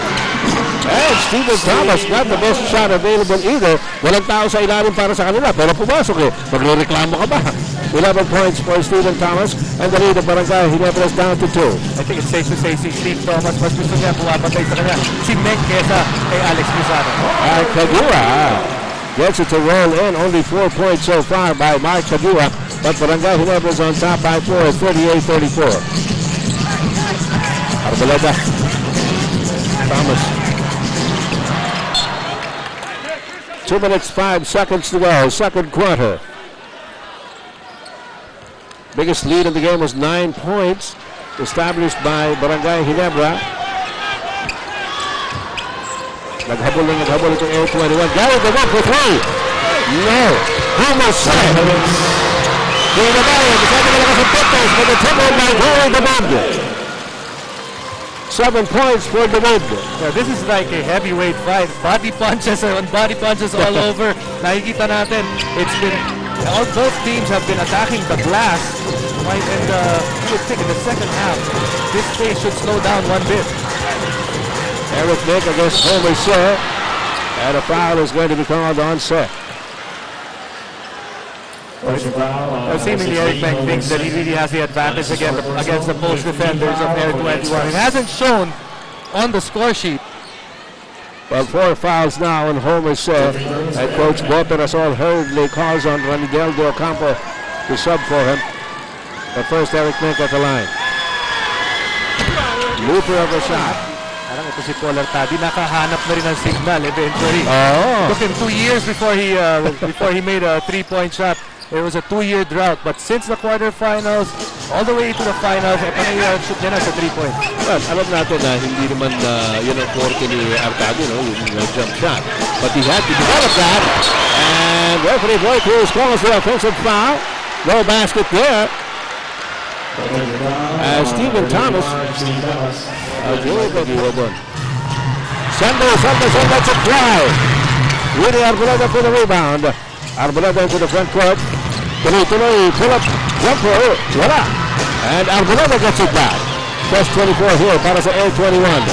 And Stephen Thomas, not the best shot available either. Walang tao sa ilalim para sa kanila, pero pumasok Magre-reklamo ka ba? 11 points for Stephen Thomas, and the lead of Barangay Ginebra is down to 2. I think it's safe to say si Steve Thomas, mas gusto niya pumapatay sa kanya si Meng kesa kay Alex Lizano. Kagura gets it to roll in. Only 4 points so far by Mark Kagura, but Barangay Ginebra is on top by 4 at 38-34. Arboleda. Thomas. 2 minutes, 5 seconds to go. Second quarter. Biggest lead in the game was 9 points established by Barangay Ginebra. Naghabol itong AIR21. Gary the one for 3. No. Almost set. Hindi na ba yun? Sabi ka lang sa Pictures with the triple by Gary the one. 7 points for the win. Yeah, this is like a heavyweight fight. Body punches and body punches all over. Nakikita natin, it's been, both teams have been attacking the glass. Right, and you would think in the second half, this pace should slow down one bit. Eric Mink against Homer Se, and a foul is going to be called on set. Seemingly Eric Mink thinks that he really has the advantage against the post defenders of AIR21. It hasn't shown on the score sheet. Well, 4 fouls now on Homer Se, and Coach Bo Perasol hurriedly calls on Ranidel De Ocampo to sub for him. But first, Eric Mink at the line. Looper of a shot. Parang ito si Paul Artadi, nakahanap na rin ng signal eventually. Oh. Took him 2 years before he made a 3-point shot. It was a 2-year drought, but since the quarterfinals, all the way to the finals, shoot niya na sa 3-point. Well, alam natin na hindi naman yun ang forte ni Artadi, yung jump shot. But he had to develop that. And referee Boy Cruz calls the offensive foul. No basket there. Stephen Thomas. Sunday lets it fly. Willie Arboleda for the rebound. Arboleda into the front court. Tuloy, pull up, jumper, wala. And Arboleda gets it back. Plus 24 here para sa AIR21.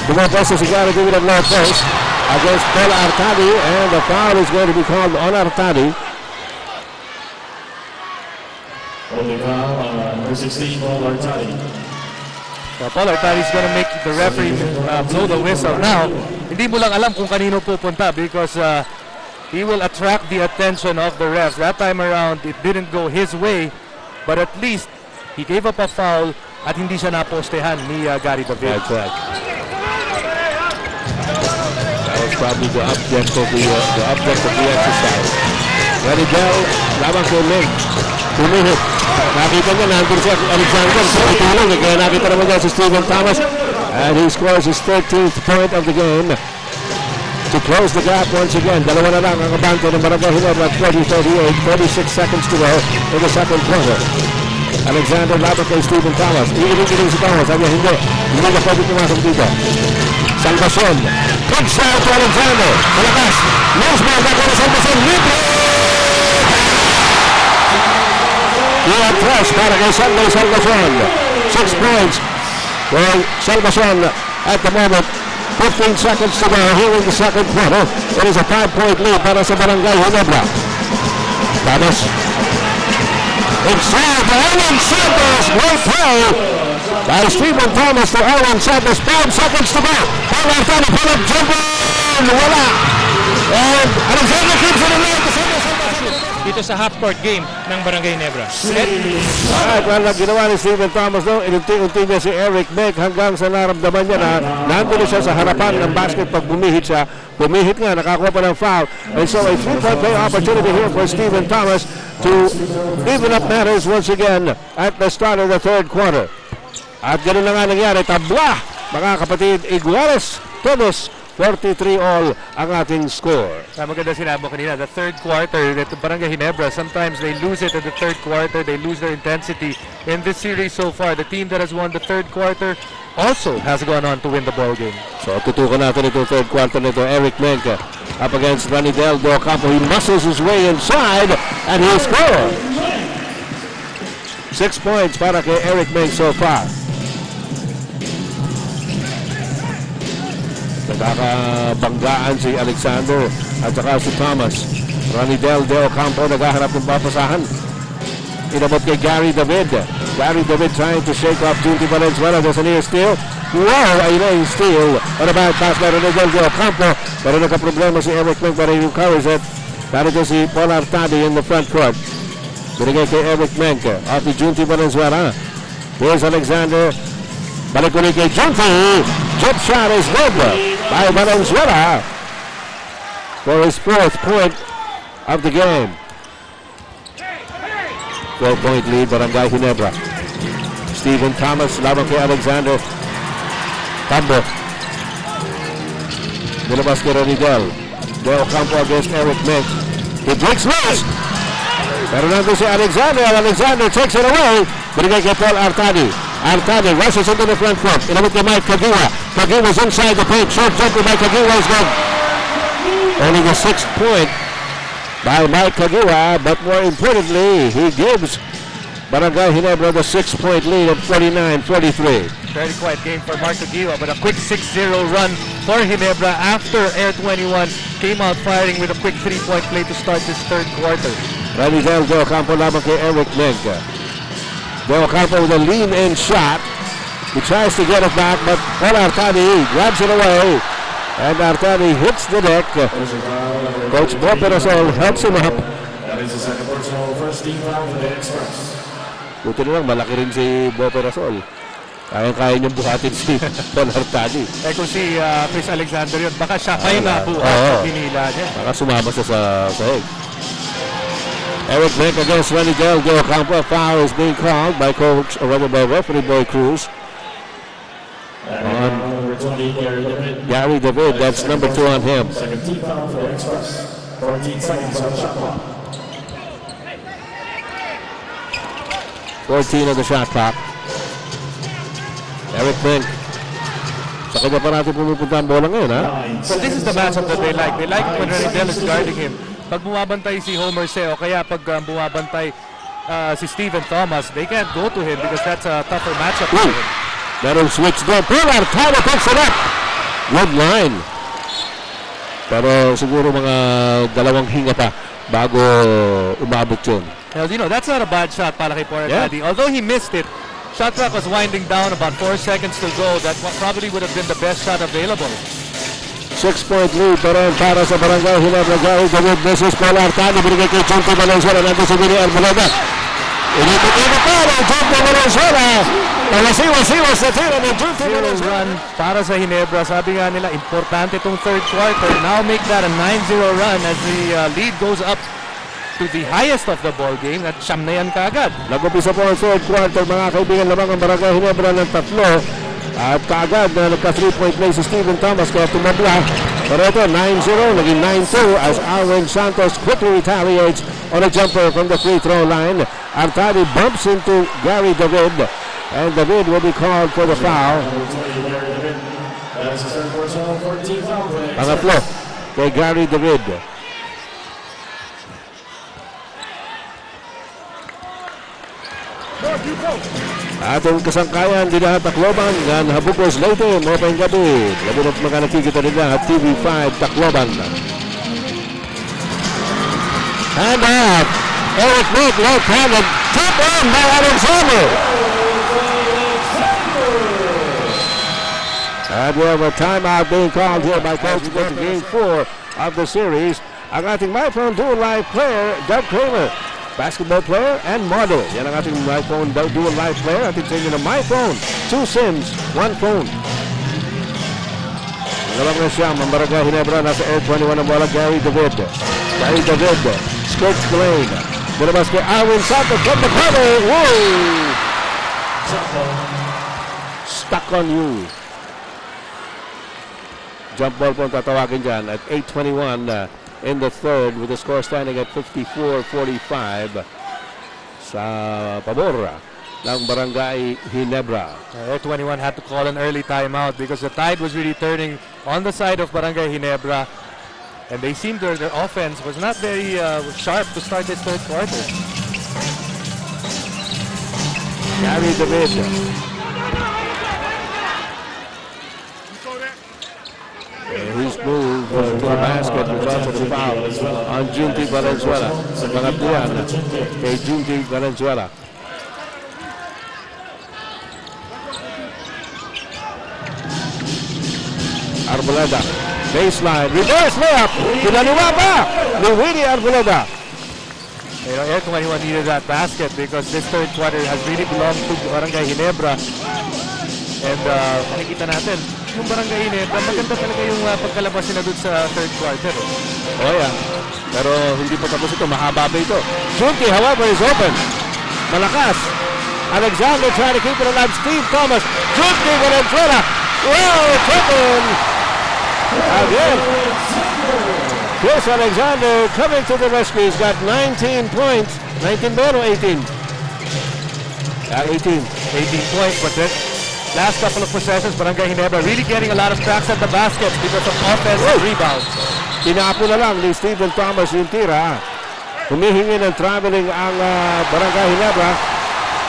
Dumapos si Gary David of low post against Paul Artadi, and the foul is going to be called on Artadi. Holding foul on number 16, Paul Artadi. Paul Artadi is going to make the referee blow the whistle. Now, hindi mo lang alam kung kanino pupunta because he will attract the attention of the refs. That time around, it didn't go his way, but at least he gave up a foul at hindi siya napostehan ni Gary David. That's right. That was probably the object of the exercise. Ranidel, labang kay Meg. Pumihit. Nakita niya, nandun si Alexander. Sa itulong, kaya nakita naman niya si Stephen Thomas. And he scores his 13th point of the game to close the gap once again. Dalawa na lang ang abante ng Barangay Ginebra at 40-38. 46 seconds to go in the second quarter. Alexander labang kay Stephen Thomas. Iiling-iling si Thomas. Sabi niya, hindi na pwede pumasok dito. Salvacion. Good shot to Alexander. Malakas. Loose ball back on Salvacion. Libre! Iatras para kay Salvacion. 6 points for Salvacion at the moment. 15 seconds to go here in the second quarter. It is a 5-point lead para sa Barangay Ginebra. Thomas. Inside to Erwin Santos. Great play by Stephen Thomas to Erwin Santos. 5 seconds to go. Paul Artano, pull-up jumper. Wala. And Alexander keeps it alive. Dito sa half-court game ng Barangay Ginebra. Alright, well, ginawa ni Stephen Thomas, no? Inunti-unti niya si Eric Meg hanggang sa naramdaman niya na nandun siya sa harapan ng basket pag bumihit siya. Bumihit nga, nakakuha pa ng foul. And so a 3-point play opportunity here for Stephen Thomas to even up matters once again at the start of the third quarter. At ganoon na nga nangyari, tabla, mga kapatid, Iguales, todos 43 all ang ating score. Maganda sinabi mo kanina, the third quarter, that Barangay Ginebra, sometimes they lose it in the third quarter, they lose their intensity. In this series so far, the team that has won the third quarter also has gone on to win the ball game. So tutukan natin itong third quarter nito. Eric Menke up against Ranidel do Campo. He muscles his way inside and he scores. 6 points para kay Eric Menke so far. Nagkakabanggaan si Alexander at saka si Thomas. Ranidel de Ocampo naghaharap ng papasahan. Inabot kay Gary David. Gary David trying to shake off Junti Valenzuela. There's a near steal. Wow! Ayun na yung steal. What about pass by Ranidel de Ocampo? Pero nagka-problema si Eric Menke para yung covers it. Narito si Paul Artadi in the front court. Binigay kay Eric Menke. Off ni Junti Valenzuela. Here's Alexander. Balik ulit kay Junti. Chip shot is good by Valenzuela for his 4th point of the game. 12-point lead, Barangay Ginebra. Stephen Thomas laban kay Alexander. Tambo. Nilabas kay Ranidel. De Ocampo against Eric Menke. He breaks loose. Pero nandun si Alexander. Alexander takes it away. Binigay kay Paul Artadi. Artadi rushes into the front court. Inabot kay Mike Kagiwa. Kagiwa's inside the paint. Short jumper by Kagiwa is good. Only the 6th point by Mike Kagiwa, but more importantly, he gives Barangay Ginebra the 6-point lead of 49-43. Very quiet game for Mark Kagiwa, but a quick 6-0 run for Ginebra after AIR21 came out firing with a quick 3-point play to start this third quarter. Ranidel de Ocampo laban kay Eric Menke. De Ocampo with a lean-in shot. He tries to get it back, but Paul Artadi grabs it away. And Artadi hits the deck. Coach Bob Perasol helps him up. That is the second personal first team foul for the Express. Buti na lang, malaki rin si Bob Perasol. Kaya niyang buhatin si Paul Artadi. Eh kung si Chris Alexander yun, baka siya kayo nabuhat at pinila niya. Baka sumama siya sa sahig. Eric Menke against Ranidel de Ocampo. Foul is being called by coach, or rather by referee Boy Cruz. On Number 20, Gary David, that's number 2 on him. second team foul for the Express. 14 seconds on the shot clock. 14 on the shot clock. Eric Menke. Sa kanya pa natin pumupunta ang bola ngayon, ha? So this is the matchup that they like. They like when Ranidel is guarding him. Pag bumabantay si Homer Seo, kaya pag bumabantay si Stephen Thomas, they can't go to him because that's a tougher matchup for him. That'll switch there. Paul Artadi picks it up. Good line. Pero siguro mga dalawang hinga pa bago umabot yun. Well, you know, that's not a bad shot para kay Paul Artadi. Although he missed it, shot clock was winding down, about 4 seconds to go. That probably would have been the best shot available. 6-point lead pa rin para sa Barangay Ginebra. Gary David versus Paul Artadi. Binigay kay Junti Valenzuela. Nandun sa Mini Arboleda. Inipit-inipit pa ng Junti Valenzuela. Mawasiwas sa tira ng Junti Zero Valenzuela. run para sa Ginebra. Sabi nga nila, importante itong third quarter. Now make that a 9-0 run as the lead goes up to the highest of the ball game at siyam na yan kaagad. Nag-upisa po ang third quarter, mga kaibigan, lamang ang Barangay Ginebra ng 3. At kaagad na nagka 3-point play si Steven Thomas kaya tumabla. Pero ito, 9-0, naging 9-2 as Arwen Santos quickly retaliates on a jumper from the free throw line. Artadi bumps into Gary David, and David will be called for the foul. That's his third personal, 14 foul play. Pangatlo kay Gary David. Atong kasangkayan, di lahat Tacloban, yan Habukos Leyte, mapayang gabi. Labi na mga nakikita nila at TV5 Tacloban. Hand out. Eric Nick, left-handed. Tip in by Alexander. And we have a timeout being called here by Coach in game 4 of the series. Ang ating MyPhone Dual Live player, Doug Kramer. Basketball player and model. Yan ang ating MyPhone Dual Live player. Ating sa inyo na MyPhone. 2 SIMs, 1 phone. Nalabang na siya, Barangay Ginebra. Nasa AIR21 ang bola, Gary David. Gary David, skirts the lane. Dilabas kay Arwen Santos from the corner. Whoa! Stuck on you. Jump ball po ang tatawagin dyan at 8:21 in the third with the score standing at 54-45 sa pabor ng Barangay Ginebra. AIR21 had to call an early timeout because the tide was really turning on the side of Barangay Ginebra. And they seemed their offense was not very sharp to start this third quarter. Gary David. His move to the basket resulted in a foul on Junti Valenzuela. Sa pangatlo yan kay Junti Valenzuela. Arboleda. Baseline. Reverse layup. Pinaliwa pa ni Willie Arboleda. AIR21 needed that basket because this third quarter has really belonged to Barangay Ginebra. And makikita natin, yung Barangay Ginebra, maganda talaga yung pagkalabas nila doon sa third quarter. Oh yeah. Pero hindi pa tapos ito. Mahaba pa ito. Junti, however, is open. Malakas. Alexander trying to keep it alive. Steve Thomas. Junti Valenzuela. Wow, triple. Again. Chris Alexander coming to the rescue. He's got 19 points. 19 ba o 18? 18. 18 points, but then last couple of possessions, Barangay Ginebra really getting a lot of cracks at the basket because of offensive rebounds. Tinapo na lang ni Stephen Thomas yung tira. Humihingi ng traveling ang Barangay Ginebra.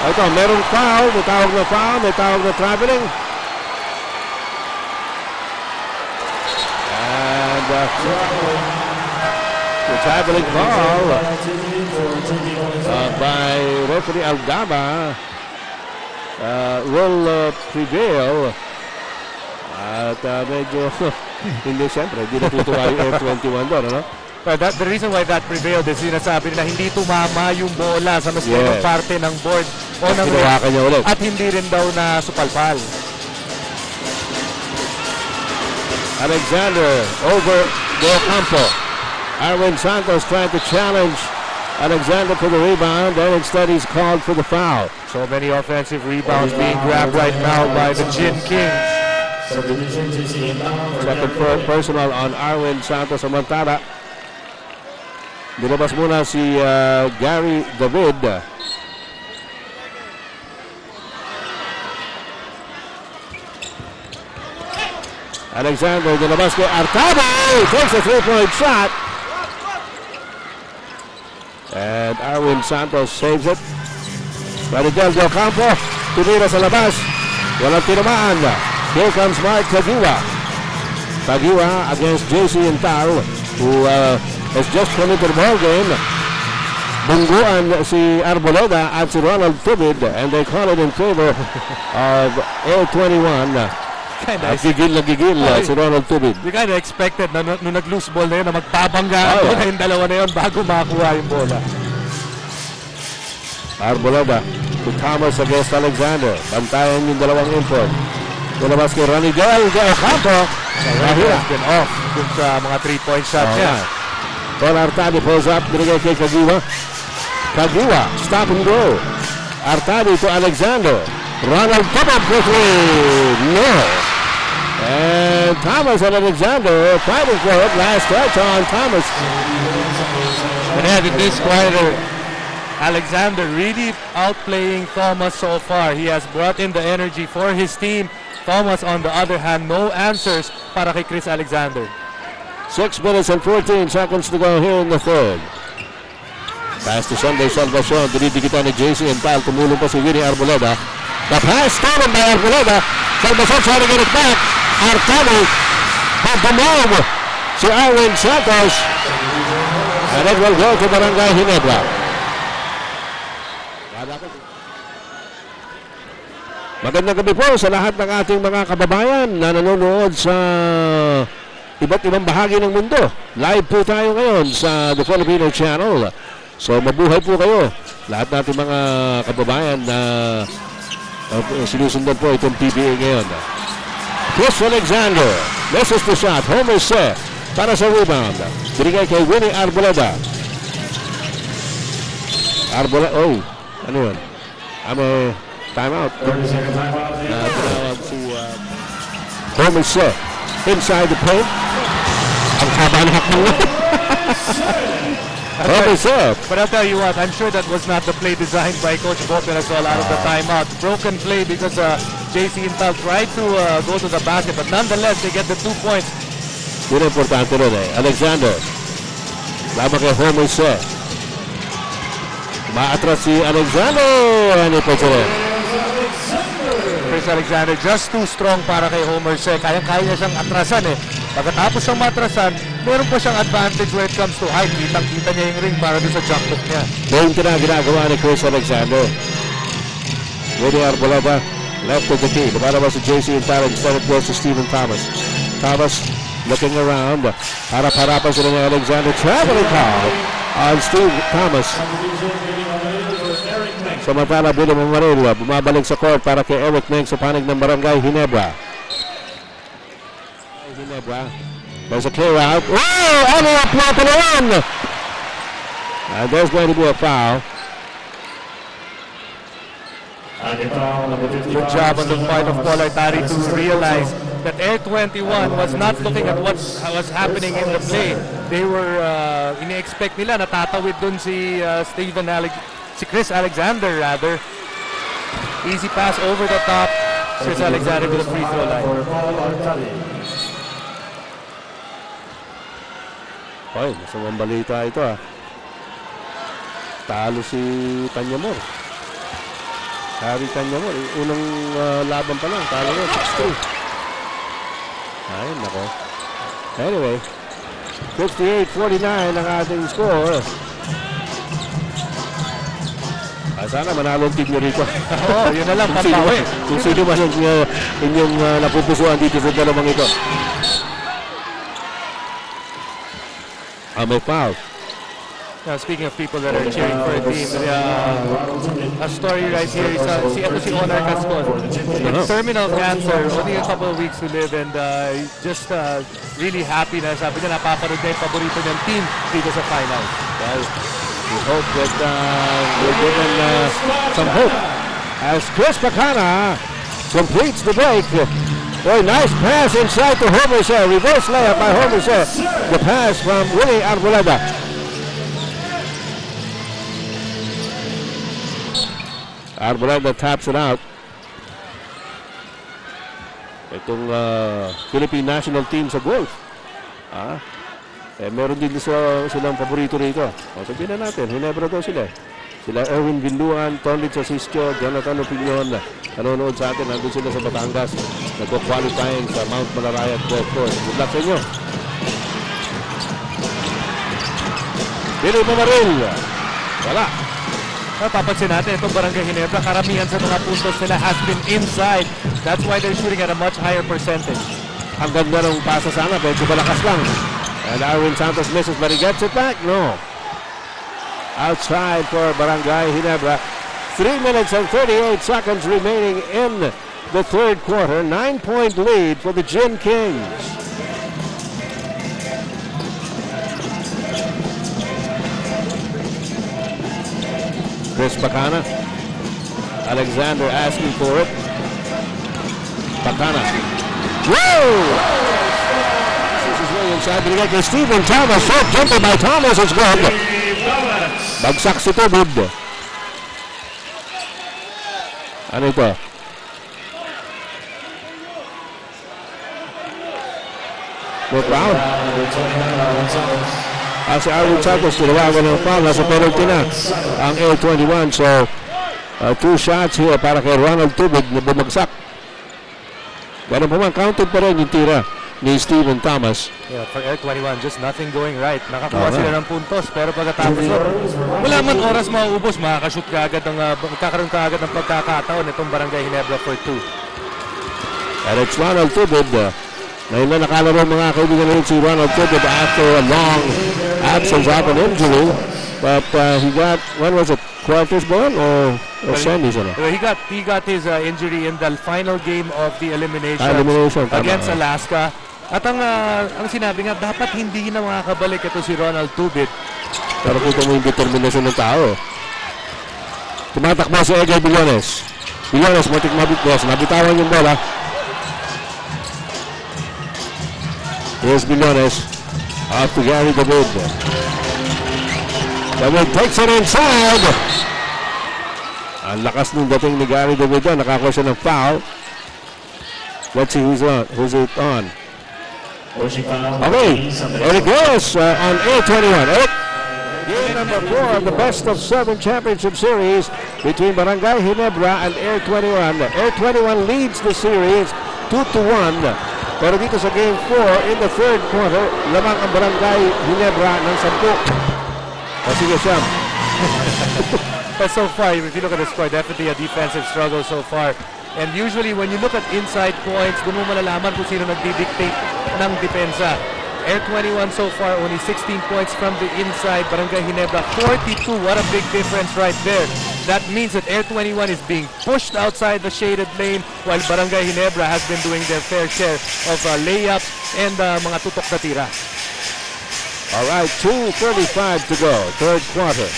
Ito, merong foul. May tawag na foul. May tawag na traveling. And the traveling foul by referee Aldama will prevail. At medyo hindi siyempre, hindi natutuwa yung AIR21 doon, ano? But the reason why that prevailed is sinasabi nila hindi tumama yung bola sa mas parte ng board o ng Hinawakan niya ulit. at hindi rin daw na supalpal. Alexander over Del Campo. Arwen Santos trying to challenge Alexander for the rebound, and instead he's called for the foul. So many offensive rebounds being grabbed right now by the Gin Kings. Second personal on Arwen Santos. Samantala, dilabas muna si Gary David. Alexander dilabas kay Artado. Takes a three-point shot. And Arwen Santos saves it. Maridel Del Campo, tumira sa labas. Walang tinamaan. Here comes Mark Tagiwa. Tagiwa against JC Intal, who has just come into the ball game. Bungguan si Arboleda at si Ronald Tubid, and they call it in favor of AIR21. Gigil na gigil si Ronald Tubid. We kind of expected na nung nag-loose ball na yun na magbabanggaan na yung dalawa na yun bago makakuha yung bola. Arboleda to Thomas against Alexander. Bantayan yung dalawang import. Tulabas kay Ranigel Del Campo. Has been off dun sa mga 3-point shots niya. Paul Artadi pulls up. Binigay kay Kagiwa. Kagiwa, stop and go. Artadi to Alexander. Ronald come up quickly. No. And Thomas and Alexander fighting for it. Last touch on Thomas. And in this quarter, Alexander really outplaying Thomas so far. He has brought in the energy for his team. Thomas, on the other hand, no answers para kay Chris Alexander. 6 minutes and 14 seconds to go here in the third. Pass to Sunday Salvacion. Dinidikitan ni JC and Pal. Tumulong pa si Winnie Arboleda. The pass stolen by Arboleda. Salvacion trying to get it back. Artadi had the move. Si Irwin Santos. And it will go to Barangay Ginebra. Magandang gabi po sa lahat ng ating mga kababayan na nanonood sa iba't ibang bahagi ng mundo. Live po tayo ngayon sa The Filipino Channel. So mabuhay po kayo. Lahat natin mga kababayan na sinusundan po itong PBA ngayon. Chris Alexander. Misses the shot. Homer set para sa rebound. Binigay kay Winnie Arboleda. Arboleda. Oh, ano yun? Timeout. 30-second timeout. Tinawag si Homer set. Inside the paint. Ang haba ng hakbang mo. Homer set. But I'll tell you what, I'm sure that was not the play designed by Coach Bopin as well out of the timeout. Broken play because JC Intal tried to go to the basket, but nonetheless, they get the 2 points. Yun ang importante rin eh. Alexander. Laban kay Homer set. Maatras si Alexander. Ano po sila? Chris Alexander just too strong para kay Homer Sek. Kaya niya siyang atrasan eh. Pagkatapos siyang matrasan, meron pa siyang advantage when it comes to height. Kitang-kita niya yung ring para doon sa jump hook niya. Yung ginagawa ni Chris Alexander. Winnie Arboleda left of the key. Lumalabas si JC and Tarek. Instead it goes to Stephen Thomas. Thomas looking around. Harap-harapan sila ni Alexander. Traveling foul on Steve Thomas. Samantala, Billy Mamarilla bumabalik sa court para kay Eric Meng sa panig ng Barangay Ginebra. There's a clear out. Oh! Ano yung plata na yun? And there's going to be a foul. Good job on the part of Paul Artadi to realize that AIR21 was not looking at what was happening in the play. They were, ini-expect nila, natatawid dun si si Chris Alexander rather. Easy pass over the top. Chris Alexander with a free throw line. Hoy, masamang balita ito ah. Talo si Tanyamor. Harry Tanyamor. Unang laban pa lang. Talo niya, 6-3. Ay, nako. Anyway, 58-49 ang ating score. Sana manalo ang team nyo rito. Oo, yun na lang, pampawi. Kung sino man ang inyong napupusuan dito sa dalawang ito. May foul. Now, speaking of people that are cheering for a team, a story right here is si Onar Cascon. Terminal cancer, only a couple of weeks to live, and just really happy na sabi niya napapanood na yung paborito niyang team dito sa finals. Well, we hope that we're given some hope as Chris Pacana completes the break. Boy, nice pass inside to Homer Shea. Reverse layup by Homer Shea. The pass from Winnie Arboleda. Arboleda taps it out. Itong Philippine national team sa golf. Meron din silang paborito rito. Sabihin na natin, Ginebra daw sila. Sila Erwin Binduan, Tonlit Sasisco, Jonathan Opinion. Nanonood sa atin, nandun sila sa Batangas. Nagko-qualifying sa Mount Malarayat Golf Course. Good luck sa inyo. Billy Mamaril. Wala. Papansin natin, itong Barangay Ginebra, karamihan sa mga puntos nila has been inside. That's why they're shooting at a much higher percentage. Ang ganda ng pasa sana, medyo malakas lang. And Irwin Santos misses, but he gets it back. No. Outside for Barangay Ginebra. 3 minutes and 38 seconds remaining in the third quarter. 9-point lead for the Gin Kings. Chris Pacana. Alexander asking for it. Pacana. Whoa! This is really inside. Binigay kay Stephen Thomas. Short jumper by Thomas is good. Bagsak si Tubod. Ano ito? No foul. Si Arwin Santos tinawagan ng foul. Nasa penalty na ang AIR21. So, 2 shots here para kay Ronald Tubod na bumagsak. Ganun pa man, counted pa rin yung tira ni Stephen Thomas. Yeah, for AIR21, just nothing going right. Nakakuha sila ng puntos, pero pagkatapos wala man oras mauubos, makakashoot ka agad magkakaroon ka agad ng pagkakataon itong Barangay Ginebra for 2. And it's Ronald Tubod. Ngayon na nakalaro mga kaibigan rin si Ronald Tubod after a long absence of an injury. But he got, when was it? Quarters ball or semis? He got his injury in the final game of the elimination against Alaska. At ang sinabi nga, dapat hindi na makakabalik ito si Ronald Tubod. Pero kita mo yung determinasyon ng tao. Tumatakbo si AJ Billones. Billones, matik mabitbos. Nabitawan yung bola. Here's Billones. Off to Gary David. David takes it inside. Ang lakas ng dating ni Gary David. Nakakuha siya ng foul. Let's see who's it on. Okay, Eric Reyes on AIR21. Eric, game number 4 of the best of 7 championship series between Barangay Ginebra and AIR21. AIR21 leads the series 2-1. Pero dito sa game 4 in the third quarter, lamang ang Barangay Ginebra ng 10. Sige, Sam. But so far, if you look at the score, definitely a defensive struggle so far. And usually, when you look at inside points, doon mo malalaman kung sino nagdi-dictate ng depensa. AIR21 so far, only 16 points from the inside. Barangay Ginebra, 42. What a big difference right there. That means that AIR21 is being pushed outside the shaded lane, while Barangay Ginebra has been doing their fair share of layups and mga tutok na tira. All right, 2:35 to go. Third quarter.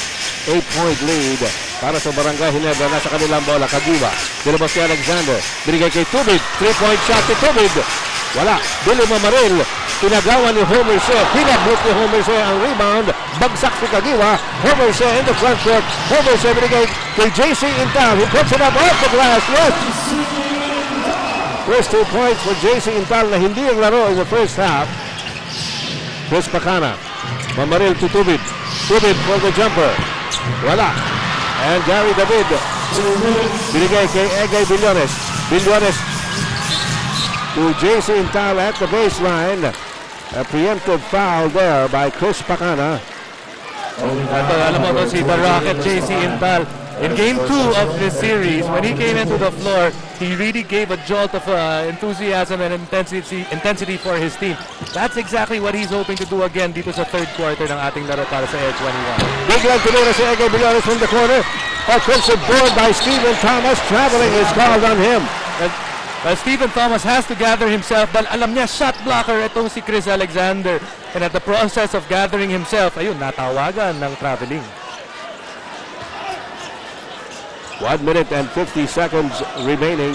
8-point lead para sa Barangay Ginebra. Nasa kanilang bola. Kagiwa. Dinabas si Alexander. Binigay kay Tubig. 3-point shot kay Tubig. Wala. Billy Mamaril. Pinagawa ni Homer Shea. Pinabot ni Homer Shea ang rebound. Bagsak si Kagiwa. Homer Shea in the front court. Homer Shea binigay kay JC Intal. He puts it up off the glass. Yes! First 2 points for JC Intal na hindi ang laro in the first half. Chris Pacana. Mamaril to Tubid. Tubid for the jumper. Wala. And Gary David. Binigay kay Egay Billones. Billones to JC Intal at the baseline. A preemptive foul there by Chris Pacana. Alam mo si The Rocket JC Intal. In game 2 of this series, when he came into the floor, he really gave a jolt of enthusiasm and intensity for his team. That's exactly what he's hoping to do again dito sa third quarter ng ating laro para sa AIR21. Biglang tumira si Egay Billones from the corner. Offensive board by Stephen Thomas. Traveling is called on him. Stephen Thomas has to gather himself dahil alam niya shot blocker itong si Chris Alexander. And at the process of gathering himself, ayun, natawagan ng traveling. 1 minute and 50 seconds remaining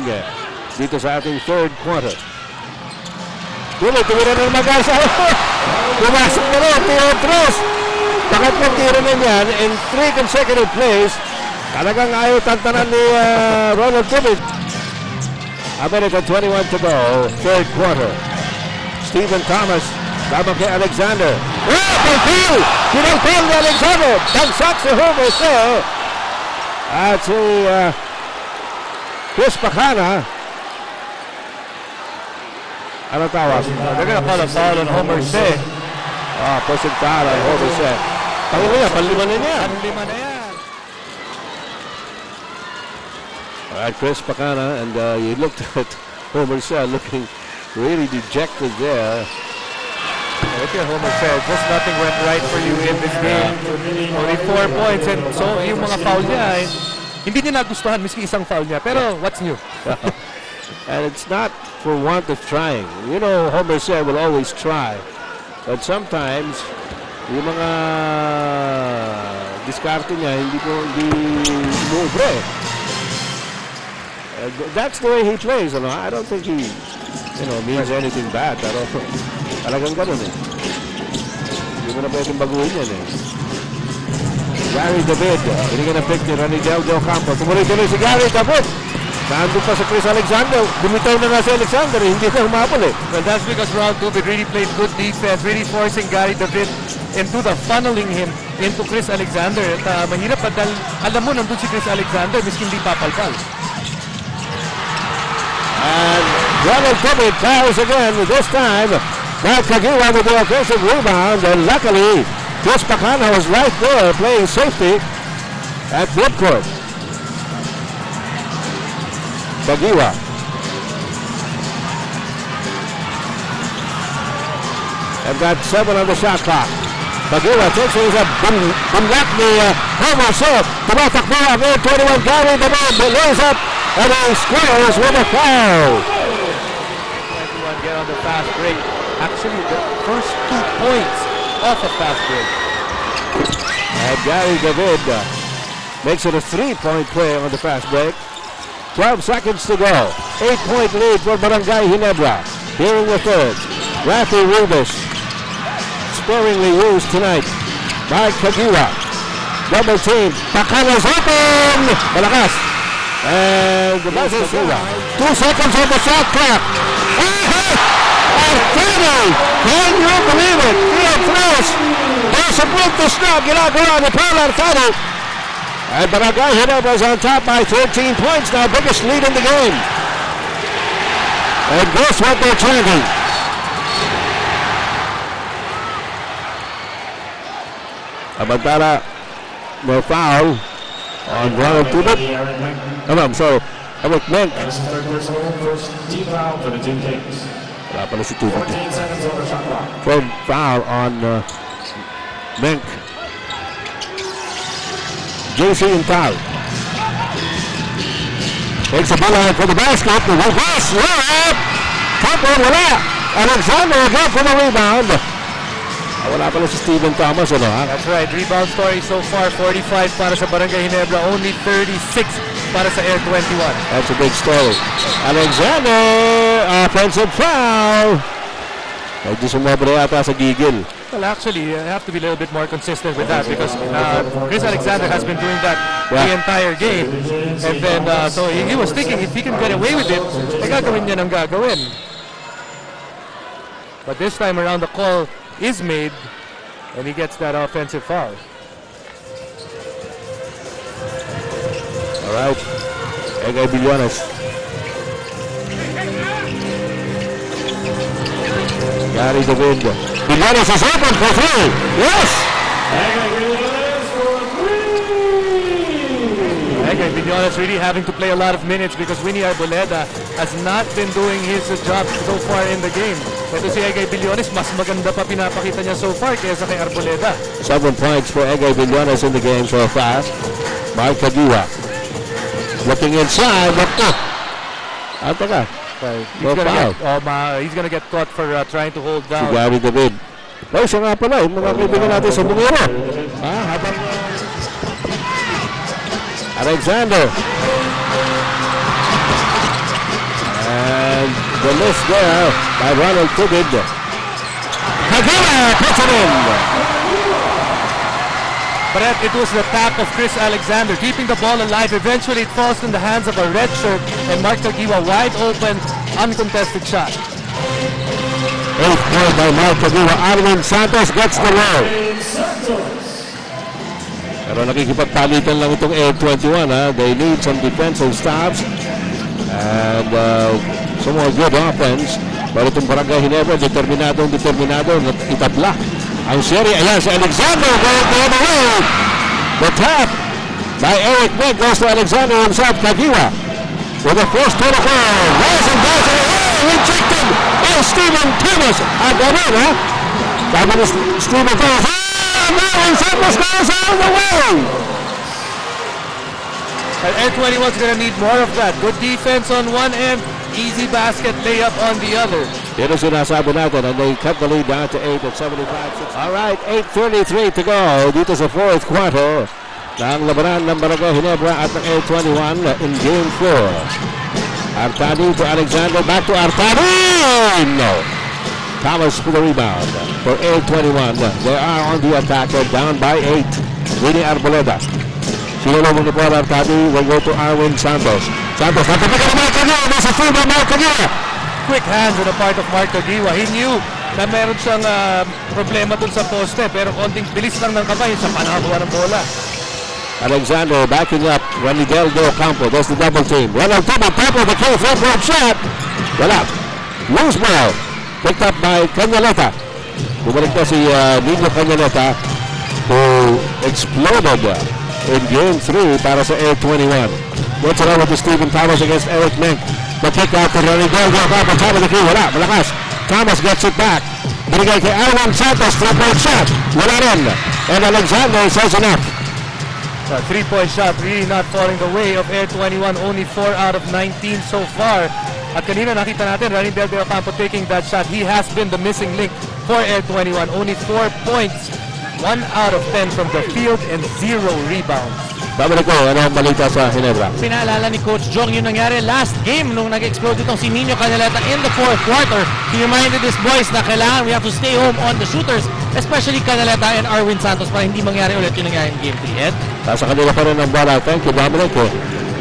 dito sa ating third quarter. Tumira na naman guys. Pumasok na rin. Tiro-tres. Pangatlong tiro na yan in 3 consecutive plays. Talagang ayaw tantanan ni Ronald Tubig. A minute and 21 to go. Third quarter. Stephen Thomas. Lamang kay Alexander. Pinagpil! Pinagpil ni Alexander. Bagsak si Homer Shea. At si Chris Pacana. Ano tawag? They're gonna call a foul on Homer Shea. Pushing foul on Homer Shea. Panginoon niya, panlima na niya. Panlima na yan. Alright, Chris Pacana, and you looked at Homer Shea looking really dejected there. If you're Homer Shea, just nothing went right for you in this game. Only 4 points, and so yung mga foul niya, Hindi niya nagustuhan miski isang foul niya. Pero what's new? And it's not for want of trying. You know, Homer said will always try. But sometimes, yung mga diskarte niya, hindi umuubre. That's the way he plays. You know? I don't think he means anything bad. Pero talagang ganun eh. Hindi mo na pwedeng baguhin yan eh. Gary David, binigyan ng pick ni Ranidel Del Campo. Tumuloy-tuloy si Gary David. Nandun pa sa Chris Alexander. Bumitaw na si Alexander. Hindi na humapol eh. Well, that's because round 2, they really played good defense, really forcing Gary David into the funneling him into Chris Alexander. At mahirap pa dahil alam mo nandun si Chris Alexander, miski hindi papalpal. And Ronald David fouls again. This time, Mark Kagiwa with the offensive rebound. And luckily, Chris Pacana was right there playing safety at midcourt. Kagiwa. They've got 7 on the shot clock. Kagiwa takes it as a bumlak ni Homer Silk. Tumatakbo ang AIR21 Gary David. Lays up and he scores with a foul. Get on the fast break. Actually, the first 2 points off a fast break. And Gary David makes it a 3-point play on the fast break. 12 seconds to go. 8-point lead for Barangay Ginebra. Here in the third. Rafi Rubis sparingly used tonight by Kagiwa. Double team. Pacana's open. Malakas. And the buzzer is 2 seconds on the shot clock. Can you believe it? Real close. There's a practice now. Ginagawa ni Paul Arcado. And Barangay Ginebra is on top by 13 points now. Biggest lead in the game. And guess what they're chanting? Abantara, no foul on Ronald Tubit. Oh, I'm sorry. Eric Menk. First team foul for the Team Kings. Wala pala si Tubit. 14 seconds on the shot clock. 12 foul on Menk. JC Intal. Takes a ball out for the basket. The reverse layup. Top one, wala. Alexander again for the rebound. Wala pala si Steven Thomas, ano ha? That's right. Rebound story so far, 45 para sa Barangay Ginebra, only 36 para sa AIR21. That's a big story. Alexander, offensive foul. Medyo sumobra yata sa gigil. Well, actually, you have to be a little bit more consistent with that because Chris Alexander has been doing that the entire game. And then, so he was thinking if he can get away with it, gagawin niya ng gagawin. But this time around, the call is made and he gets that offensive foul. All right. Egay Billones. Gary David. Billones is open for 3. Yes! Egay Billones really having to play a lot of minutes because Winnie Arboleda has not been doing his job so far in the game. Ito si Egay Billones, mas maganda pa pinapakita niya so far kaysa kay Arboleda. 7 points for Egay Billones in the game so fast. Mark Kagiwa. Looking inside, but Ataka. He's gonna get caught for trying to hold down. Si Gary David. Oh, siya nga pala, yung mga kaibigan natin sa bungero. Habang Alexander. And the miss there by Ronald Tubid. Kagiwa puts it in. But it was the tap of Chris Alexander keeping the ball alive. Eventually it falls in the hands of a red shirt and Mark Kagiwa wide open, uncontested shot. 8th point by Mark Kagiwa. Arvin Santos gets the roll. Pero nakikipagpalitan lang itong AIR21. They need some defensive stops and some more good offense. Pero itong Barangay Ginebra, determinado itabla ang serie. Ayan si Alexander going the other way. The tap by Eric Meg goes to Alexander himself. Kagiwa with a forced protocol. Rising down rejected by Stephen Thomas. Ganun ha? Sabi ni Stephen Thomas. Now Santos goes all the way. AIR21 is going to need more of that. Good defense on one end, easy basket layup on the other. Yan ang sinasabi natin, and they cut the lead down to 8 at 75. Alright, 8:33 to go dito sa fourth quarter ng labanan ng Barangay Ginebra at ng AIR21 in Game 4. Artadi to Alexander, back to Artadi! No! Thomas for the rebound for AIR21. They are on the attack, down by 8. Winnie Arboleda. Sinulong ni Paul Artadi will go to Arwin Santos. Santos, napapagod na Mark Aguila. There's a free by Mark Aguila. Quick hands on the part of Mark Aguila. He knew na meron siyang problema dun sa poste, pero konting bilis lang ng kamay sa panakakuha ng bola. Alexander backing up. Ranidel Del Campo. There's the double team. Ronald Tubman, top of the key. 3-point shot. Wala. Loose ball. Picked up by Cañaleta. Bumalik na si Nino Cañaleta who exploded in Game 3 para sa AIR21. What's it over to Stephen Thomas against Eric Menk. The kick out to Ranidel Del Campo. Top of the key. Wala. Malakas. Thomas gets it back. Binigay kay Arwin Santos. 3-point shot. Wala rin. And Alexander says enough. A 3-point shot really not falling the way of AIR21. Only 4 out of 19 so far. At kanina nakita natin Ranidel Del Campo taking that shot. He has been the missing link for AIR21. Only 4 points. 1 out of 10 from the field and 0 rebounds. Babalik ko, ano ang balita sa Ginebra? Pinaalala ni Coach Jong yung nangyari last game nung nag-explode itong si Nino Cañaleta in the fourth quarter. He reminded his boys na kailangan we have to stay home on the shooters, especially Cañaleta and Arwin Santos para hindi mangyari ulit yung nangyari in Game 3. Ed? Nasa kanila pa rin ang bola. Thank you, Dominic.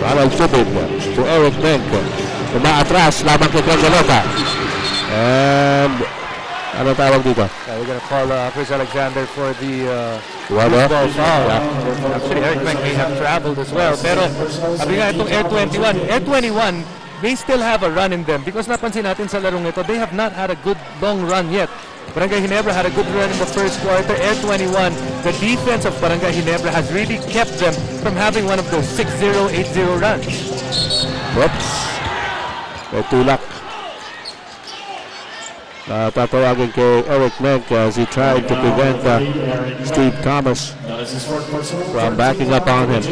Ronald Tubman to Eric Menk. Umaatras, laban kay Cañaleta. And ano tawag dito? We're going to call Chris Alexander for the ball foul. Yeah. Actually, Eric Menk may have traveled as well. Pero sabi nga itong AIR21 may still have a run in them because napansin natin sa larong ito, they have not had a good long run yet. Barangay Ginebra had a good run in the first quarter. AIR21, the defense of Barangay Ginebra has really kept them from having one of those 6-0, 8-0 runs. Whoops. May tulak. Tatawagin kay Eric Menk as he tried to prevent Steve Thomas from backing up on him.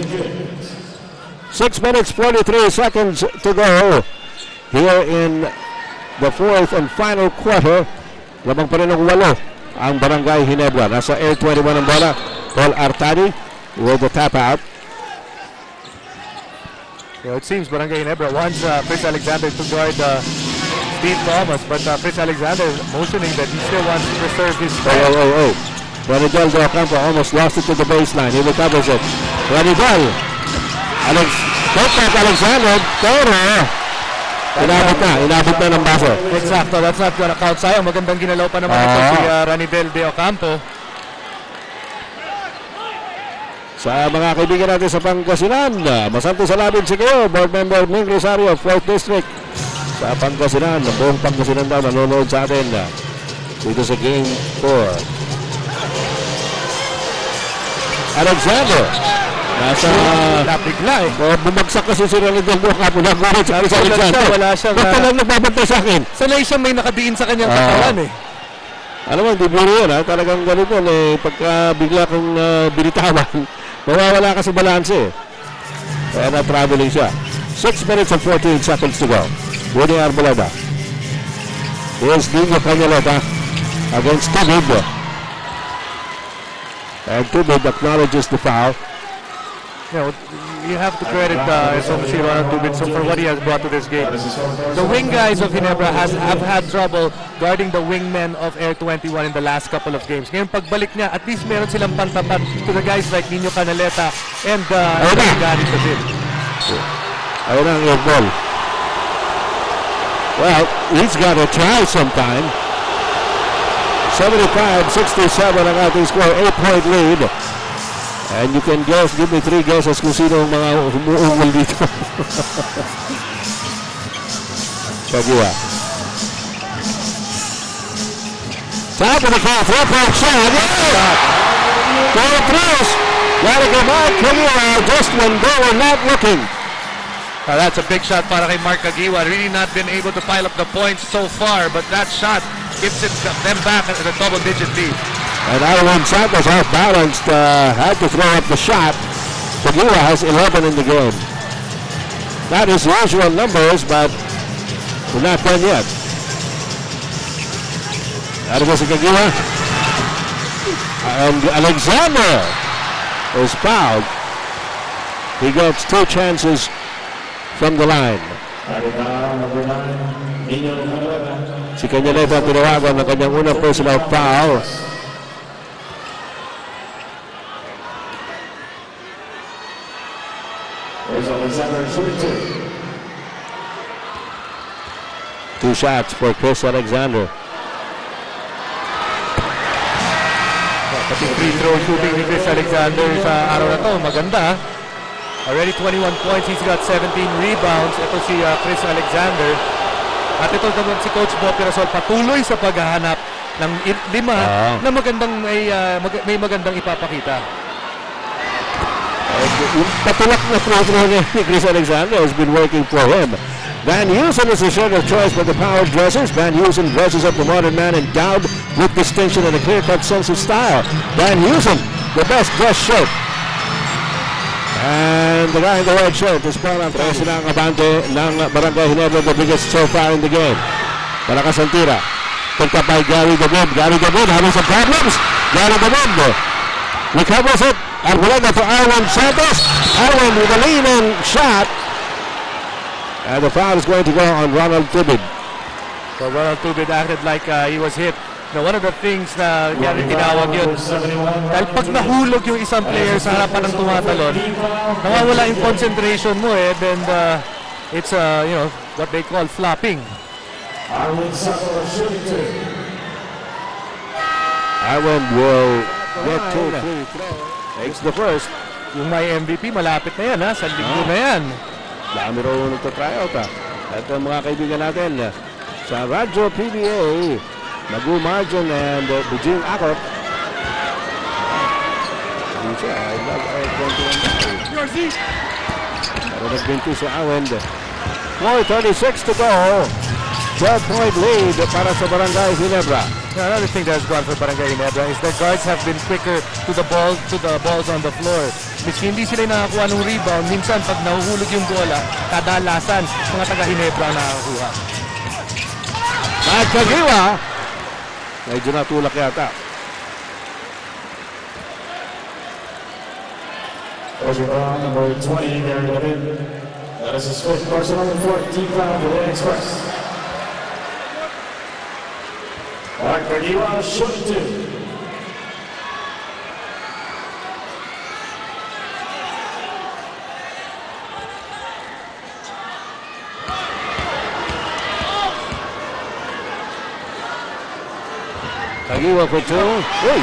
6 minutes, 43 seconds to go here in the fourth and final quarter. Lamang pa rin ng 8 ang Barangay Ginebra. Nasa AIR21 ang bola. Paul Artadi with the tap out. It seems Barangay Ginebra wants Chris Alexander to guard Steve Thomas, but Chris Alexander motioning that he still wants to preserve his strength. Ranidel Del Campo almost lost it to the baseline. He recovers it. Ranidel. Alexander, pero inabot na ng baso. Exacto, that's not gonna count. Sayang, magandang ginalaw pa naman ito si Ranidel Del Campo. Sa mga kaibigan natin sa Pangasinan, masanto sa labin si kayo, Board Member Ming Rosario, 4th District. Sa Pangasinan, buong Pangasinan daw nanonood sa atin dito sa Game 4. Alexander, nasa napigla bumagsak kasi si Ranidel Del Campo na gulit sa Alexander. Wala siyang ba't talang nagbabantay sa akin? Sanay siya may nakadiin sa kanyang katawan Alam mo, hindi biro yun talagang ganito pagka bigla kong binitawan, mawawala ka sa balanse kaya na-traveling siya. 6 minutes and 14 seconds to go. Winnie Arboleda. Here's Nino Cañaleta against Tubig. And Tubig acknowledges the foul. You have to credit Ronald Tubig for what he has brought to this game. The wing guys of Ginebra have had trouble guarding the wingmen of AIR21 in the last couple of games. Ngayon pagbalik niya, at least meron silang pantapat to the guys like Nino Cañaleta and Gary David. Ayun ang air ball. Well, he's got to try sometime. 75-67 ang ating score, 8-point lead. And you can guess, give me 3 guesses kung sino ang mga humuungol dito. Pagua. Top of the call, 3-point shot. Yeah! 4 threes. Gotta go back. Just when they were not looking. That's a big shot para kay Mark Aguila. Really not been able to pile up the points so far, but that shot gives them back at a double-digit lead. And Arwin Santos off-balanced, had to throw up the shot. Aguila has 11 in the game. not his usual numbers, but we're not done yet. Ano ba si Kagiwa? And Alexander is fouled. He gets 2 chances from the line. Si Canyaneta ang tinawagan ng kanyang unang personal foul. Two shots for Chris Alexander. Pati free throw shooting ni Chris Alexander sa araw na to, maganda. Already 21 points, he's got 17 rebounds. Ito si Chris Alexander. At ito naman si Coach Bob Pirasol patuloy sa paghahanap ng 5 na magandang may magandang ipapakita. Yung patulak na free throw ni Chris Alexander has been working for him. Van Heusen is the shirt of choice for the power dressers. Van Heusen dresses up the modern man endowed with distinction and a clear-cut sense of style. Van Heusen, the best dress shirt. And the guy in the red shirt is Paul Antonio. Sila ang abante ng Barangay Ginebra, the biggest so far in the game. Malakas ang tira. Picked up by Gary David. Gary David having some problems. Gary David recovers it. And Arboleda to Arwen Santos. Arwen with a lean-in shot. And the foul is going to go on Ronald Tubid. So Ronald Tubid acted like he was hit. Now, one of the things na yan tinawag yun, dahil pag nahulog yung isang player sa harapan ng tumatalon, nawawala yung concentration mo then it's you know, what they call flopping. Arwen will get 2 free throws. Takes the first. Yung may MVP, malapit na yan sa linggo na yan. Dami raw nagtatryout At ang mga kaibigan natin sa Radyo PBA, Nagu Margin and Eugene Akop. I love AIR21. Pero nagbinti si Awend. 4:36 to go. 12-point lead para sa Barangay Ginebra. Now, another thing that has gone for Barangay Ginebra is the guards have been quicker to the balls on the floor. Miski hindi sila nakakuha ng rebound, minsan pag nahuhulog yung bola, kadalasan mga taga Ginebra nakakuha. Magkagiwa! Medyo natulak yata. Number 20, Gary David. That is his 5th personal and 14th foul for the Express. Mark Bergiwa, shooting 2. Kagiwa for 2. Uy!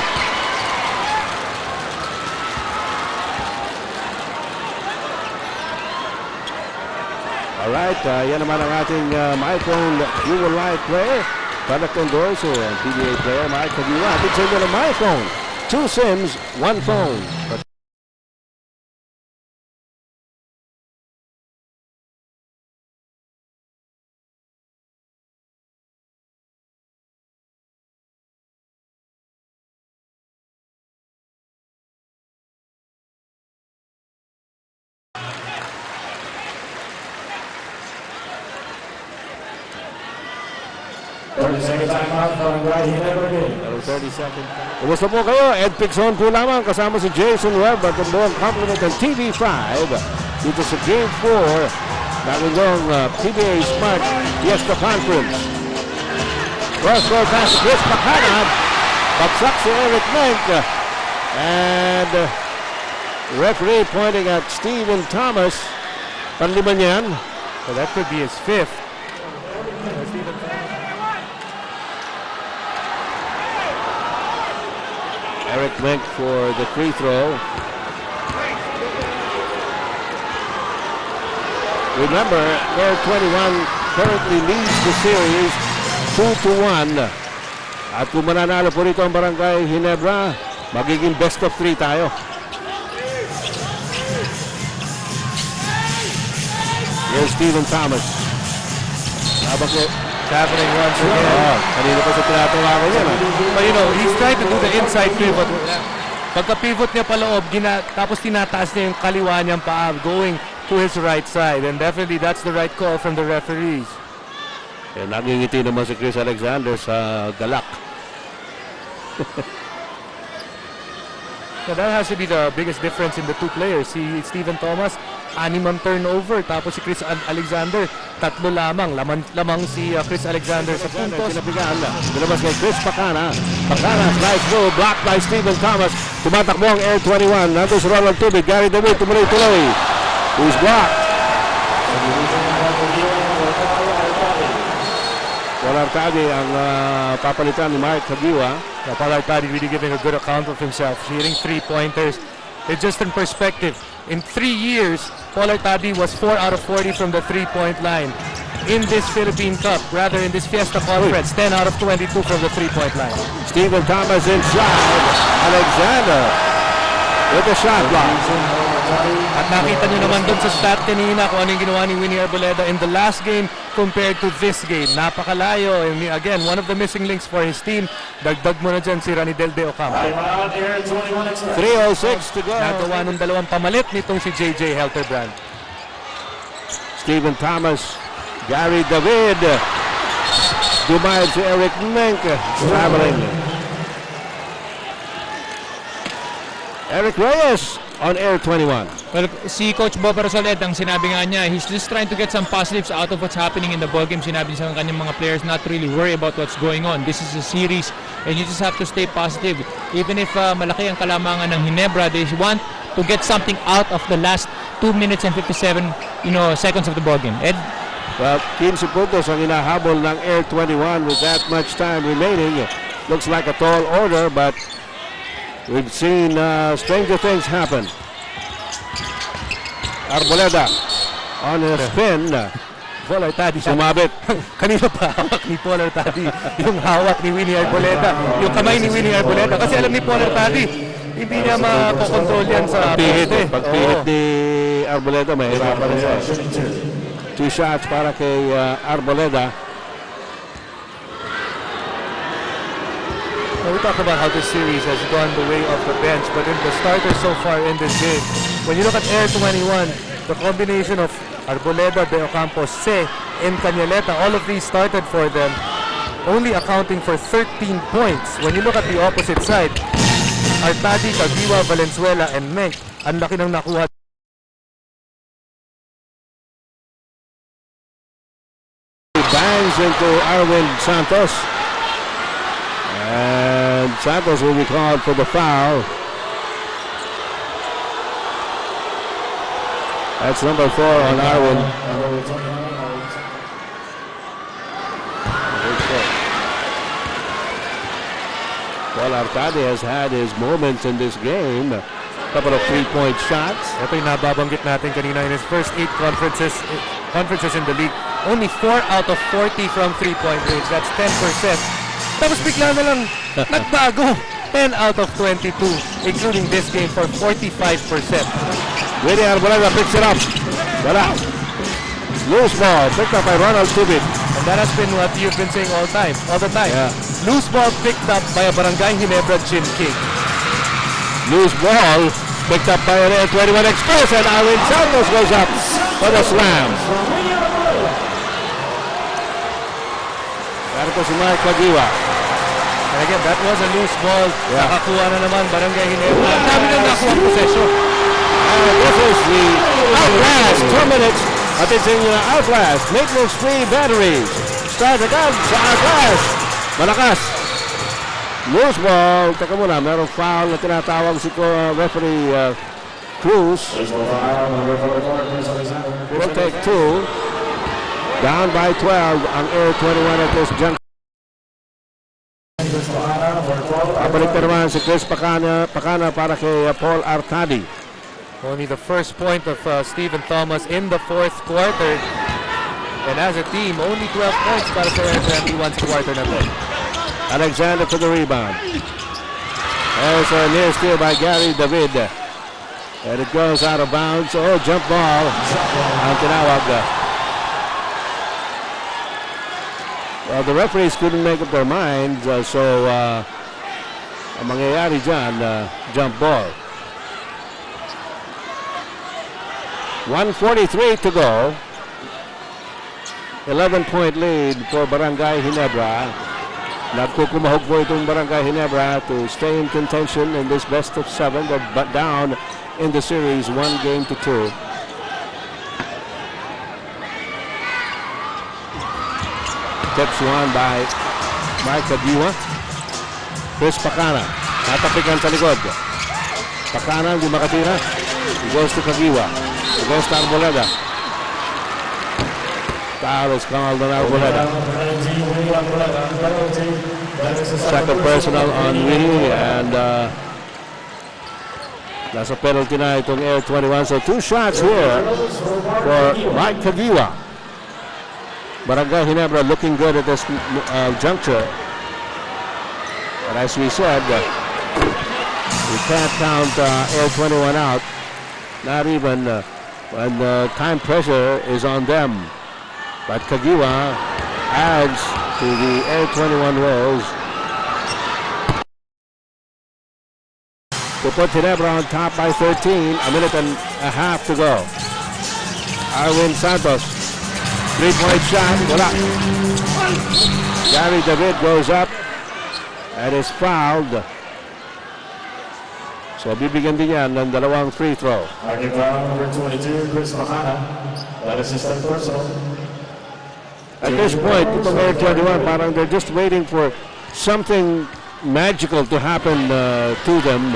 Alright, yan naman ang ating microphone Jewel Live player. Product endorser and PBA player, Mike Kagiwa. Big sa inyo ng microphone. 2 SIMs, 1 phone. Kumusta po kayo? Ed Pixon po lamang kasama si Jason Webb at ang buong complement ng TV5 dito sa Game 4 ng inyong PBA Smart Fiesta Conference. Cross-court pass to Chris Macanad. Baksak si Eric Menk. And referee pointing at Stephen Thomas. Panlima niyan. So that could be his 5th. Eric Link for the free throw. Remember, AIR21 currently leads the series 2-1. At kung mananalo po rito ang Barangay Ginebra, magiging best of 3 tayo. Here's Stephen Thomas. Habang ko happening once again. Kanina pa sa tinatawagan niya. But you know, he's trying to do the inside pivot. Pagka-pivot niya paloob, tapos tinataas niya yung kaliwa niyang paa, going to his right side. And definitely that's the right call from the referees. And nagingiti naman si Chris Alexander sa galak. So that has to be the biggest difference in the two players. Si Stephen Thomas, 6 ang turnover. Tapos si Chris Alexander, 3 lamang. Lamang si Chris Alexander sa puntos. Sinabigaan na. Dilabas kay Chris Pacana. Pacana, slice through, blocked by Stephen Thomas. Tumatakbo ang AIR21. Nandun si Ronald Tubig. Gary David, tumuloy-tuloy. Who's blocked? Paul Artadi ang papalitan ni Mark Kagiwa. Paul Artadi really giving a good account of himself. Hitting 3-pointers. It's just in perspective. In 3 years, Paul Artadi was 4 out of 40 from the 3-point line. In this Philippine Cup, rather in this Fiesta Conference, 10 out of 22 from the 3-point line. Stephen Thomas inside. Alexander with the shot block. At nakita nyo naman doon sa stat kanina kung ano yung ginawa ni Winnie Arboleda in the last game compared to this game. Napakalayo. And again, one of the missing links for his team. Dagdag mo na dyan si Ranidel De Ocampo. 3:06 to go. Nagawa ng dalawang pamalit nitong si JJ Helterbrand. Stephen Thomas, Gary David. Dumayad si Eric Menk. Traveling. Eric Reyes on AIR21. Well, si Coach Bob Rosolet, ang sinabi nga niya, he's just trying to get some positives out of what's happening in the ballgame. Sinabi sa kanyang mga players not to really worry about what's going on. This is a series and you just have to stay positive. Even if malaki ang kalamangan ng Ginebra, they want to get something out of the last 2 minutes and 57 seconds of the ballgame. Ed? Well, 15 puntos ang inahabol ng AIR21 with that much time remaining. Looks like a tall order, but we've seen stranger things happen. Arboleda on a spin. Paul Artadi Sumabit. Kanina pa hawak ni Paul Artadi yung hawak ni Winnie Arboleda, yung kamay ni Winnie Arboleda. Kasi alam ni Paul Artadi, hindi niya makokontrol yan sa poste. Pagpihit ni Arboleda, may hirapan siya. 2 shots para kay Arboleda. We talk about how this series has gone the way of the bench, but in the starters so far in this game, when you look at AIR21, the combination of Arboleda, De Ocampo, Se, and Cañaleta, all of these started for them, only accounting for 13 points. When you look at the opposite side, Artadi, Cagiwa, Valenzuela, and Menk, ang laki ng nakuha. Bangs into Arwin Santos. And Santos will be called for the foul. That's number 4 on Arwin. Paul Artadi has had his moments in this game. A couple of 3-point shots. Ito yung nababanggit natin kanina in his first 8 conferences in the league. Only 4 out of 40 from 3-point range. That's 10%. Tapos bigla na lang nagbago. 10 out of 22, including this game for 45%. Winnie Arboleda picks it up. Wala. Loose ball picked up by Ronald Tubig. And that has been what you've been saying all the time. Yeah. Loose ball picked up by a Barangay Ginebra Gin King. Loose ball picked up by an AIR21 Express, and Arwin Santos goes up for the slam. Narito si Mark Cagiwa. And again, that was a loose ball. Yeah. Nakakuha na naman Barangay Ginebra. Ang dami nang nakuha ang possession. This is the Outlast 2 minutes. At it's in Outlast maintenance-free batteries. Start agad sa Outlast. Malakas. Loose ball. Teka muna, merong foul na tinatawag si referee Cruz. We'll take 2. Down by 12 ang AIR21 at this junction. Pabalik na naman si Chris Pacana para kay Paul Artadi. Only the first point of Stephen Thomas in the 4th quarter. And as a team, only 12 points para sa AIR21's quarter na to. Alexander to the rebound. There's a near steal by Gary David. And it goes out of bounds. Oh, jump ball. Ang tinawag. Well, the referees couldn't make up their minds. So, ang mangyayari dyan, jump ball. 1:43 to go. 11-point lead for Barangay Ginebra. Nagkukumahog po itong Barangay Ginebra to stay in contention in this best of 7. They're down in the series 1-2. Tips one by Mike Adiwa. Chris Pacana. Natapikan sa likod. Pacana hindi makatira. He goes to Kagiwa. He goes to Arboleda. Foul is called on Arboleda. Second personal on Winnie, and that's a penalty na itong AIR21. So 2 shots here for Mike Kagiwa. Barangay Ginebra looking good at this juncture. But as we said, we can't count AIR21 out, not even when time pressure is on them. But Kagiwa adds to the AIR21 roles to put Ginebra on top by 13. A minute and a half to go. Arwin Santos, 3-point shot. Wala. Gary David goes up and is fouled. So bibigyan din yan ng dalawang free throw. Marking foul number 22, Chris Mahana. That is his third personal. At this point, itong AIR21, parang they're just waiting for something magical to happen to them.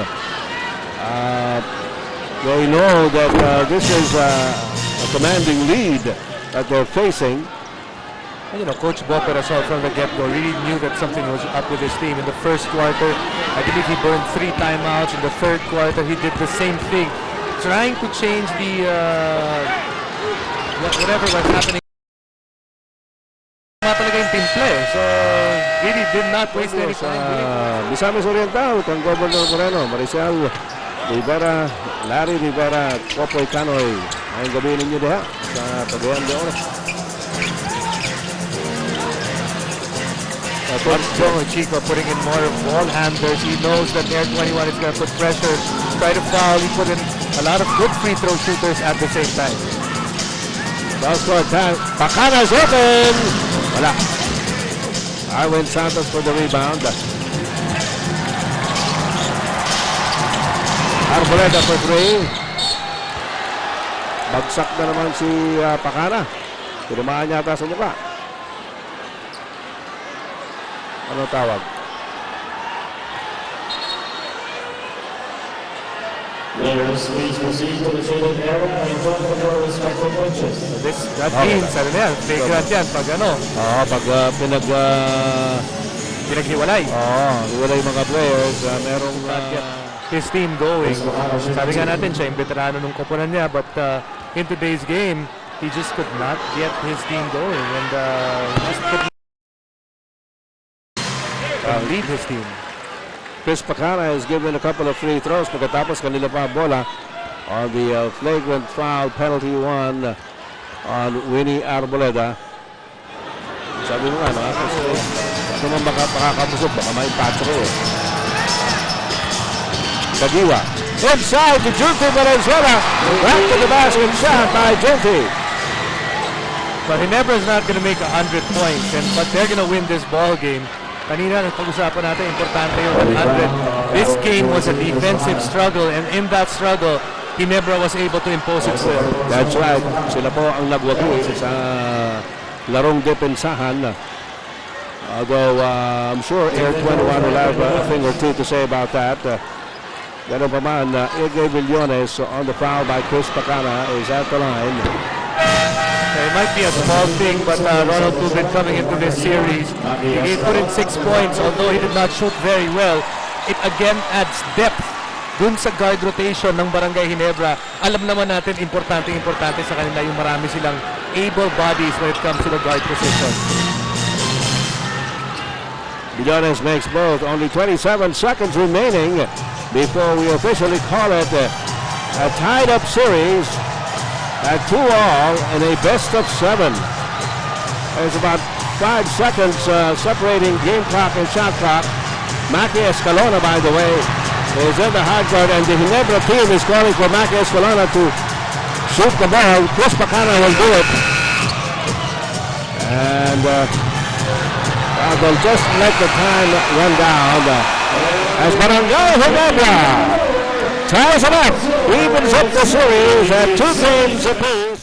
They know that this is a commanding lead that they're facing. And, you know, Coach Bob Perasol from the get-go really knew that something was up with his team. In the first quarter, I believe he burned 3 timeouts. In the third quarter, he did the same thing, trying to change the whatever was happening. Talaga yung team play. So, really did not waste any time. Misamis Oriental, kang Governor Moreno, Maricel Rivera, Larry Rivera, Popoy Canoy. Ngayong gabi ninyo diha sa Pagayan de Oro. Coach Chico putting in more ball handlers. He knows that AIR21 is going to put pressure, try to foul. He put in a lot of good free throw shooters at the same time. Foul score time. Pacana's open. Wala. Arwin Santos for the rebound. Arboleda for 3. Bagsak na naman si Pacana. Tinumaan yata sa mukha. Ano tawag? Players, please proceed to the shaded area and join for your respective benches. That means, ano yan, flagrant yan pag ano. Pag pinaghiwalay. Hiwalay mga players. Merong His team going. Sabi nga natin, siya yung veterano nung koponan niya, but in today's game, he just could not get his team going, and he just could lead his team. Chris Pacana has given a couple of free throws pagkatapos kanila pa bola on the flagrant foul penalty one on Winnie Arboleda. Sabi mo nga, kasi naman makakabusog, baka may patro eh. Kagiwa. Inside to Junti Valenzuela. Back to the basket shot by Junti. But Ginebra is not going to make 100 points, but they're going to win this ball game. Kanina, pag-usapan natin, importante yung 100. This game was a defensive struggle, and in that struggle, Ginebra was able to impose its will. That's right. Sila po ang nagwagi sa larong depensahan. Although I'm sure AIR21 will have a thing or two to say about that. Ganun pa man, Igay Villones on the foul by Chris Pacana is at the line. It might be a small thing, but Ronald Tubin coming into this series, he put in 6 points, although he did not shoot very well. It again adds depth dun sa guard rotation ng Barangay Ginebra. Alam naman natin, importante sa kanila yung marami silang able bodies when it comes to the guard position. Villones makes both. Only 27 seconds remaining before we officially call it a tied-up series at 2-all in a best-of-7. There's about 5 seconds separating game clock and shot clock. Maki Escalona, by the way, is in the hard guard, and the Ginebra team is calling for Maki Escalona to shoot the ball. Chris Pacana will do it. And they'll just let the time run down as Barangay Ginebra ties it up, evens up the series at 2 games apiece.